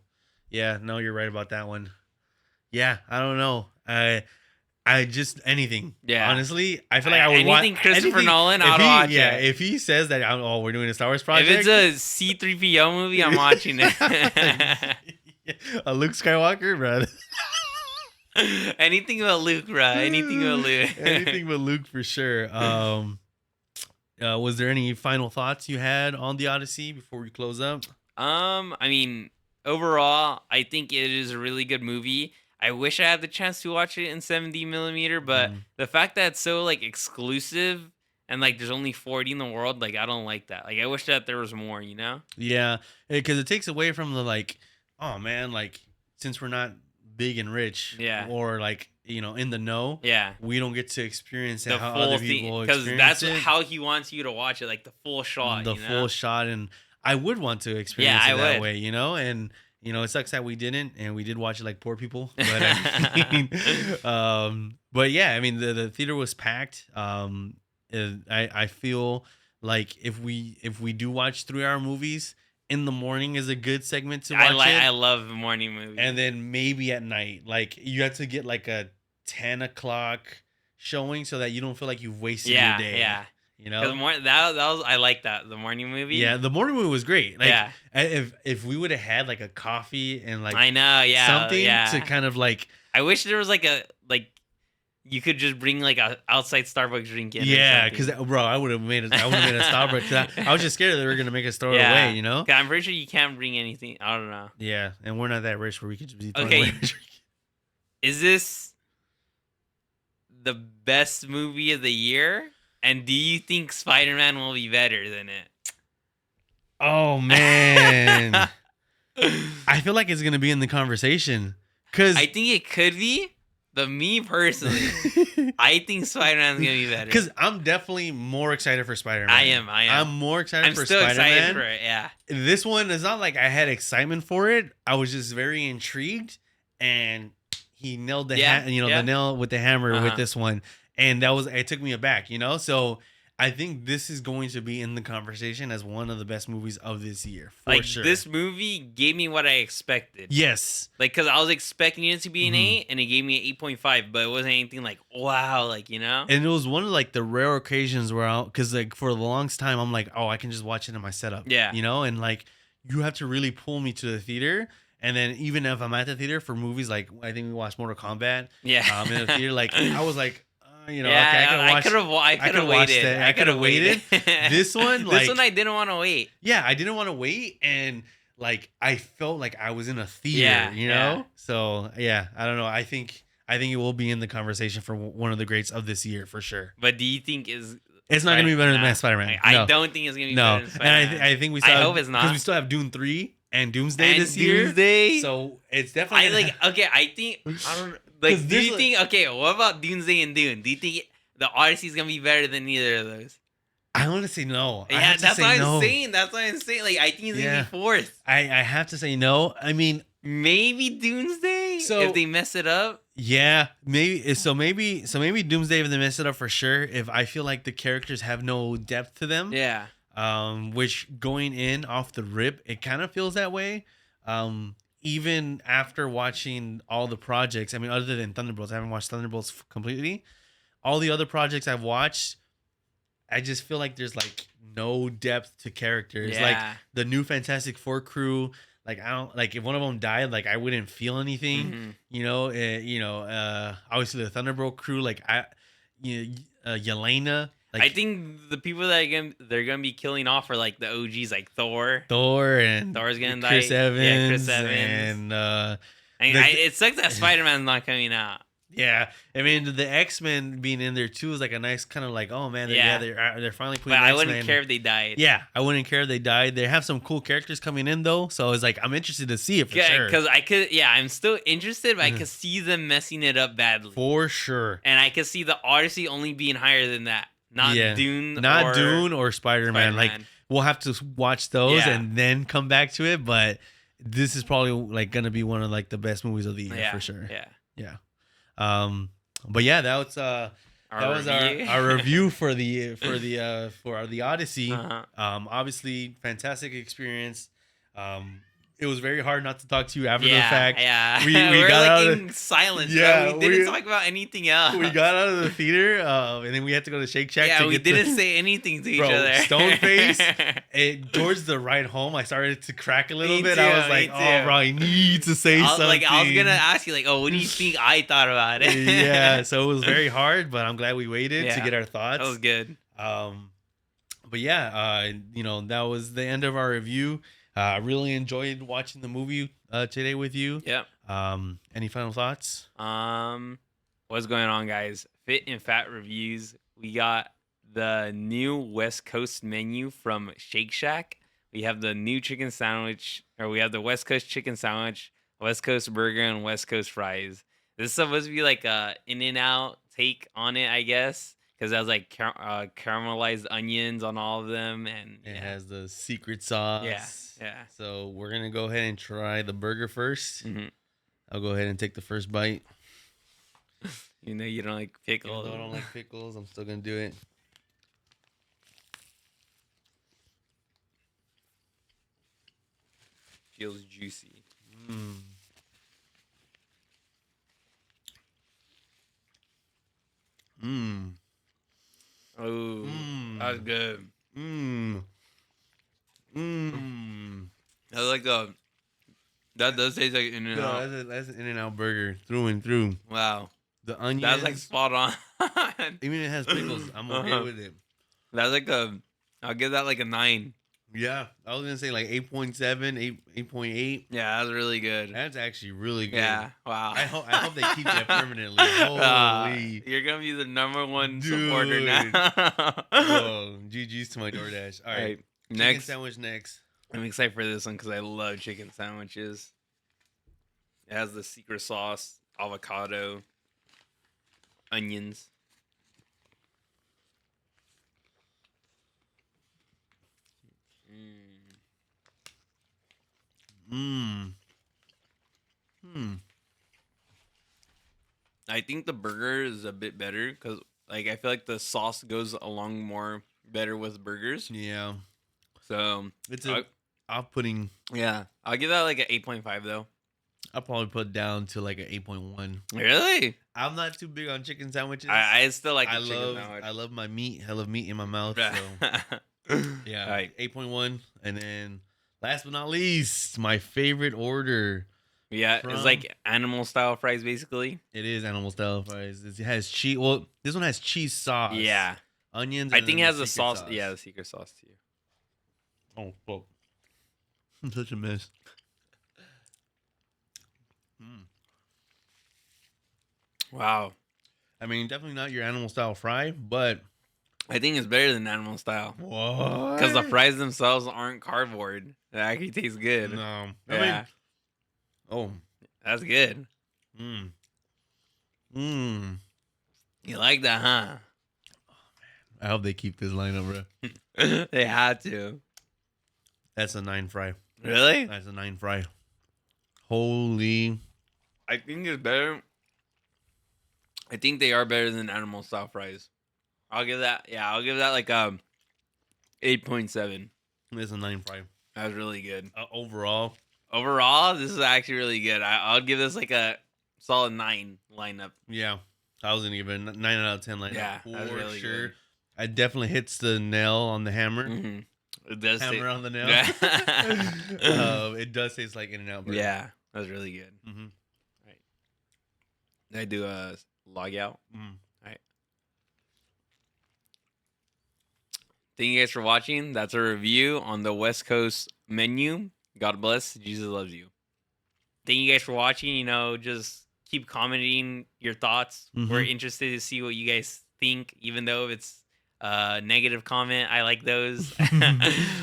Speaker 1: Yeah, no, you're right about that one. Yeah, I don't know. I just anything.
Speaker 2: Yeah.
Speaker 1: Honestly, I feel like I would watch
Speaker 2: anything Christopher
Speaker 1: anything-
Speaker 2: Nolan.
Speaker 1: if
Speaker 2: I'll
Speaker 1: he-
Speaker 2: watch
Speaker 1: Yeah,
Speaker 2: it.
Speaker 1: if he says that, oh, we're doing a Star Wars project.
Speaker 2: If it's a C-3PO movie, I'm watching it.
Speaker 1: A Luke Skywalker, bro.
Speaker 2: Anything about Luke, bro. Anything about Luke.
Speaker 1: Anything but Luke for sure. Was there any final thoughts you had on the Odyssey before we close up?
Speaker 2: I mean, overall, I think it is a really good movie. I wish I had the chance to watch it in 70 millimeter, but the fact that it's so like exclusive and like there's only 40 in the world, like I don't like that. Like I wish that there was more, you know?
Speaker 1: Yeah, because it takes away from the like, oh man, like since we're not big and rich,
Speaker 2: Yeah.
Speaker 1: or like in the know,
Speaker 2: Yeah.
Speaker 1: we don't get to experience
Speaker 2: The
Speaker 1: how
Speaker 2: full
Speaker 1: other
Speaker 2: thing,
Speaker 1: people
Speaker 2: because
Speaker 1: experience
Speaker 2: that's
Speaker 1: it.
Speaker 2: how he wants you to watch it, like the full shot.
Speaker 1: The
Speaker 2: you know?
Speaker 1: full shot, and I would want to experience
Speaker 2: Yeah,
Speaker 1: it
Speaker 2: I
Speaker 1: that
Speaker 2: would.
Speaker 1: way, and it sucks that we didn't, and we did watch it like poor people. But I mean, but yeah, I mean the theater was packed. I feel like if we do watch 3-hour movies in the morning is a good segment to watch
Speaker 2: I
Speaker 1: it,
Speaker 2: love morning movies.
Speaker 1: and then maybe at night, like you have to get like a 10 o'clock showing so that you don't feel like you've wasted your day.
Speaker 2: Yeah.
Speaker 1: You know,
Speaker 2: Because that was I like that the morning movie.
Speaker 1: yeah, the morning movie was great. Like,
Speaker 2: Yeah.
Speaker 1: if we would have had like a coffee and like
Speaker 2: I know. Yeah.
Speaker 1: something
Speaker 2: yeah.
Speaker 1: to kind of like,
Speaker 2: I wish there was like you could just bring like a outside Starbucks drink in.
Speaker 1: yeah, because bro, I would have made a Starbucks. 'Cause I was just scared that they were gonna make us throw it away. You know?
Speaker 2: I'm pretty sure you can't bring anything. I don't know.
Speaker 1: Yeah, and we're not that rich where we could just be throwing
Speaker 2: Okay.
Speaker 1: away.
Speaker 2: Is this the best movie of the year? And do you think Spider-Man will be better than it?
Speaker 1: Oh man, I feel like it's gonna be in the conversation because
Speaker 2: I think it could be, but me personally, I think Spider-Man's gonna be better.
Speaker 1: because I'm definitely more excited for Spider-Man.
Speaker 2: I am.
Speaker 1: I'm more excited
Speaker 2: I'm
Speaker 1: for
Speaker 2: still
Speaker 1: Spider-Man.
Speaker 2: excited for it. Yeah.
Speaker 1: This one is not like I had excitement for it. I was just very intrigued, and he nailed the
Speaker 2: Yeah,
Speaker 1: the nail with the hammer with
Speaker 2: Uh-huh.
Speaker 1: this one, and it took me aback. So I think this is going to be in the conversation as one of the best movies of this year for
Speaker 2: Like
Speaker 1: sure.
Speaker 2: this movie gave me what I expected.
Speaker 1: yes,
Speaker 2: Like, cause I was expecting it to be an
Speaker 1: Mhm.
Speaker 2: 8, and it gave me an 8.5, but it wasn't anything like wow, like you know.
Speaker 1: and it was one of like the rare occasions where because like for the longest time I'm like, oh, I can just watch it in my setup.
Speaker 2: Yeah.
Speaker 1: and like you have to really pull me to the theater. And then even if I'm at the theater for movies like I think we watched Mortal Kombat
Speaker 2: Yeah.
Speaker 1: in the theater, like I was like, okay,
Speaker 2: I could have
Speaker 1: watched
Speaker 2: waited.
Speaker 1: it. I could have waited. This one,
Speaker 2: this
Speaker 1: like,
Speaker 2: one, I didn't want to wait.
Speaker 1: yeah, I didn't want to wait, and like I felt like I was in a theater,
Speaker 2: Yeah,
Speaker 1: you know.
Speaker 2: yeah.
Speaker 1: So yeah, I don't know. I think it will be in the conversation for one of the greats of this year for sure.
Speaker 2: But do you think is
Speaker 1: It's not gonna be better than Spider-Man.
Speaker 2: I
Speaker 1: No.
Speaker 2: don't think it's gonna be
Speaker 1: No,
Speaker 2: better than Spider-Man.
Speaker 1: and I think we still
Speaker 2: I
Speaker 1: have,
Speaker 2: hope it's
Speaker 1: because we
Speaker 2: not.
Speaker 1: still have Dune 3 and Doomsday
Speaker 2: And
Speaker 1: this year.
Speaker 2: Doomsday.
Speaker 1: So it's definitely
Speaker 2: I
Speaker 1: gonna
Speaker 2: like. Okay, I think I don't like.
Speaker 1: 'Cause
Speaker 2: Do you
Speaker 1: there's,
Speaker 2: think? Okay, what about Doomsday and Dune? Do you think the Odyssey is gonna be better than either of those?
Speaker 1: I want to say no. I
Speaker 2: Yeah,
Speaker 1: have to
Speaker 2: that's
Speaker 1: say
Speaker 2: what I'm
Speaker 1: no.
Speaker 2: saying. That's what I'm saying. Like, I think it's gonna
Speaker 1: Yeah.
Speaker 2: be fourth.
Speaker 1: I have to say no. I mean,
Speaker 2: Maybe Doomsday
Speaker 1: So-
Speaker 2: if they mess it up.
Speaker 1: yeah, maybe. So maybe Doomsday, if they mess it up for sure. If I feel like the characters have no depth to them,
Speaker 2: Yeah.
Speaker 1: which going in off the rip, it kind of feels that way. Even after watching all the projects, I mean, other than Thunderbolts, I haven't watched Thunderbolts completely. All the other projects I've watched, I just feel like there's like no depth to characters.
Speaker 2: Yeah.
Speaker 1: Like the new Fantastic Four crew, like I don't like if one of them died, like I wouldn't feel anything.
Speaker 2: Mhm.
Speaker 1: Obviously the Thunderbolt crew, like Yelena, like
Speaker 2: I think the people that they're gonna be killing off are like the OGs, like Thor.
Speaker 1: Thor and
Speaker 2: Thor's gonna
Speaker 1: Chris
Speaker 2: die.
Speaker 1: Evans,
Speaker 2: Yeah, Chris Evans.
Speaker 1: and
Speaker 2: It sucks that Spider-Man's not coming out.
Speaker 1: yeah, I mean the X-Men being in there too is like a nice kind of like, oh man,
Speaker 2: Yeah.
Speaker 1: they're finally putting
Speaker 2: But I
Speaker 1: X-Men.
Speaker 2: wouldn't care if they died.
Speaker 1: Yeah, I wouldn't care if they died. They have some cool characters coming in though, so it's like I'm interested to see it for sure.
Speaker 2: Because I'm still interested, but I could see them messing it up badly.
Speaker 1: For sure.
Speaker 2: And I could see the Odyssey only being higher than that. Not Dune.
Speaker 1: Not Dune or Spider-Man. Like we'll have to watch those and then come back to it, but this is probably like gonna be one of like the best movies of the year for sure.
Speaker 2: Yeah.
Speaker 1: But yeah, that was our review for the Odyssey. Obviously fantastic experience. It was very hard not to talk to you after the fact.
Speaker 2: Yeah,
Speaker 1: we
Speaker 2: were
Speaker 1: got
Speaker 2: like
Speaker 1: out
Speaker 2: in silence. Yeah, we didn't talk about anything else.
Speaker 1: We got out of the theater, and then we had to go to Shake Shack.
Speaker 2: Yeah, we didn't say anything to each other.
Speaker 1: Stone face. Towards the ride home, I started to crack a little bit. I was like, "Oh, bro, I need to say something."
Speaker 2: Like, I was gonna ask you, like, "Oh, what do you think I thought about it?"
Speaker 1: Yeah, so it was very hard, but I'm glad we waited to get our thoughts.
Speaker 2: That was good.
Speaker 1: But yeah, that was the end of our review. I really enjoyed watching the movie today with you.
Speaker 2: Yeah.
Speaker 1: Any final thoughts?
Speaker 2: What's going on, guys? FitNFat reviews. We got the new West Coast menu from Shake Shack. We have the new chicken sandwich, or we have the West Coast chicken sandwich, West Coast burger, and West Coast fries. This is supposed to be like a In-N-Out take on it, I guess. Because it has like caramelized onions on all of them, and
Speaker 1: it has the secret sauce.
Speaker 2: Yeah.
Speaker 1: So we're gonna go ahead and try the burger 1st.
Speaker 2: Mm-hmm.
Speaker 1: I'll go ahead and take the first bite.
Speaker 2: You know you don't like pickles.
Speaker 1: Even though I don't like pickles, I'm still gonna do it.
Speaker 2: Feels juicy. Oh, that was good. I like that does taste like In-N-Out.
Speaker 1: No, that's an In-N-Out burger through and through.
Speaker 2: Wow.
Speaker 1: The onions.
Speaker 2: That's like spot on.
Speaker 1: Even if it has pickles, I'm okay with it.
Speaker 2: That's like I'll give that like a 9.
Speaker 1: Yeah. I was going to say like 8.7, 8.8.
Speaker 2: Yeah, that's really good.
Speaker 1: That's actually really good.
Speaker 2: Yeah. Wow.
Speaker 1: I hope they keep that permanently. Holy.
Speaker 2: You're going to be the #1 supporter now.
Speaker 1: Whoa. GG's to my DoorDash. All right. Chicken
Speaker 2: Next.
Speaker 1: sandwich next.
Speaker 2: I'm excited for this one because I love chicken sandwiches. It has the secret sauce, avocado, onions. I think the burger is a bit better because, like, I feel like the sauce goes along more better with burgers.
Speaker 1: Yeah.
Speaker 2: So
Speaker 1: It's off-putting.
Speaker 2: Yeah, I'll give that like an 8.5 though.
Speaker 1: I'll probably put down to like an 8.1.
Speaker 2: Really?
Speaker 1: I'm not too big on chicken sandwiches.
Speaker 2: I still like the chicken sandwich.
Speaker 1: I love my meat. I love meat in my mouth. So yeah.
Speaker 2: All right.
Speaker 1: 8.1. And then last but not least, my favorite order.
Speaker 2: Yeah, it's like animal style fries basically.
Speaker 1: It is animal style fries. It has cheese. Well, this one has cheese sauce.
Speaker 2: Yeah.
Speaker 1: Onions.
Speaker 2: I think it has the sauce. Yeah, the secret sauce too.
Speaker 1: Oh, fuck. I'm such a mess.
Speaker 2: Wow.
Speaker 1: I mean, definitely not your animal style fry, but
Speaker 2: I think it's better than animal style.
Speaker 1: What?
Speaker 2: Because the fries themselves aren't cardboard. It actually tastes good.
Speaker 1: No.
Speaker 2: Yeah.
Speaker 1: Oh.
Speaker 2: That's good.
Speaker 1: Mm. Mm.
Speaker 2: You like that, huh?
Speaker 1: I hope they keep this lineup, bro.
Speaker 2: They had to.
Speaker 1: That's a 9 fry.
Speaker 2: Really?
Speaker 1: That's a 9 fry. Holy.
Speaker 2: I think it's better. I think they are better than animal style fries. I'll give that. Yeah, I'll give that like 8.7.
Speaker 1: It's a 9 fry.
Speaker 2: That was really good.
Speaker 1: Overall.
Speaker 2: Overall, this is actually really good. I'll give this like a solid 9 lineup.
Speaker 1: Yeah. I was going to give it a 9 out of 10 lineup.
Speaker 2: Yeah, that's really good.
Speaker 1: It definitely hits the nail on the hammer.
Speaker 2: Mm-hmm. It does
Speaker 1: Hammer on the nail.
Speaker 2: Yeah.
Speaker 1: It does taste like In-N-Out burger.
Speaker 2: Yeah, that was really good.
Speaker 1: Mm-hmm.
Speaker 2: Right. Did I do a log out?
Speaker 1: Mm.
Speaker 2: Alright. Thank you guys for watching. That's a review on the West Coast menu. God bless. Jesus loves you. Thank you guys for watching. You know, just keep commenting your thoughts.
Speaker 1: Mhm.
Speaker 2: We're interested to see what you guys think, even though if it's a negative comment, I like those.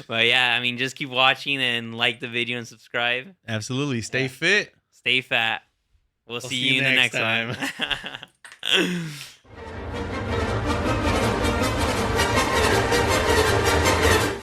Speaker 2: But yeah, I mean, just keep watching and like the video and subscribe.
Speaker 1: Absolutely. Stay fit.
Speaker 2: Stay fat. We'll see you in the next time.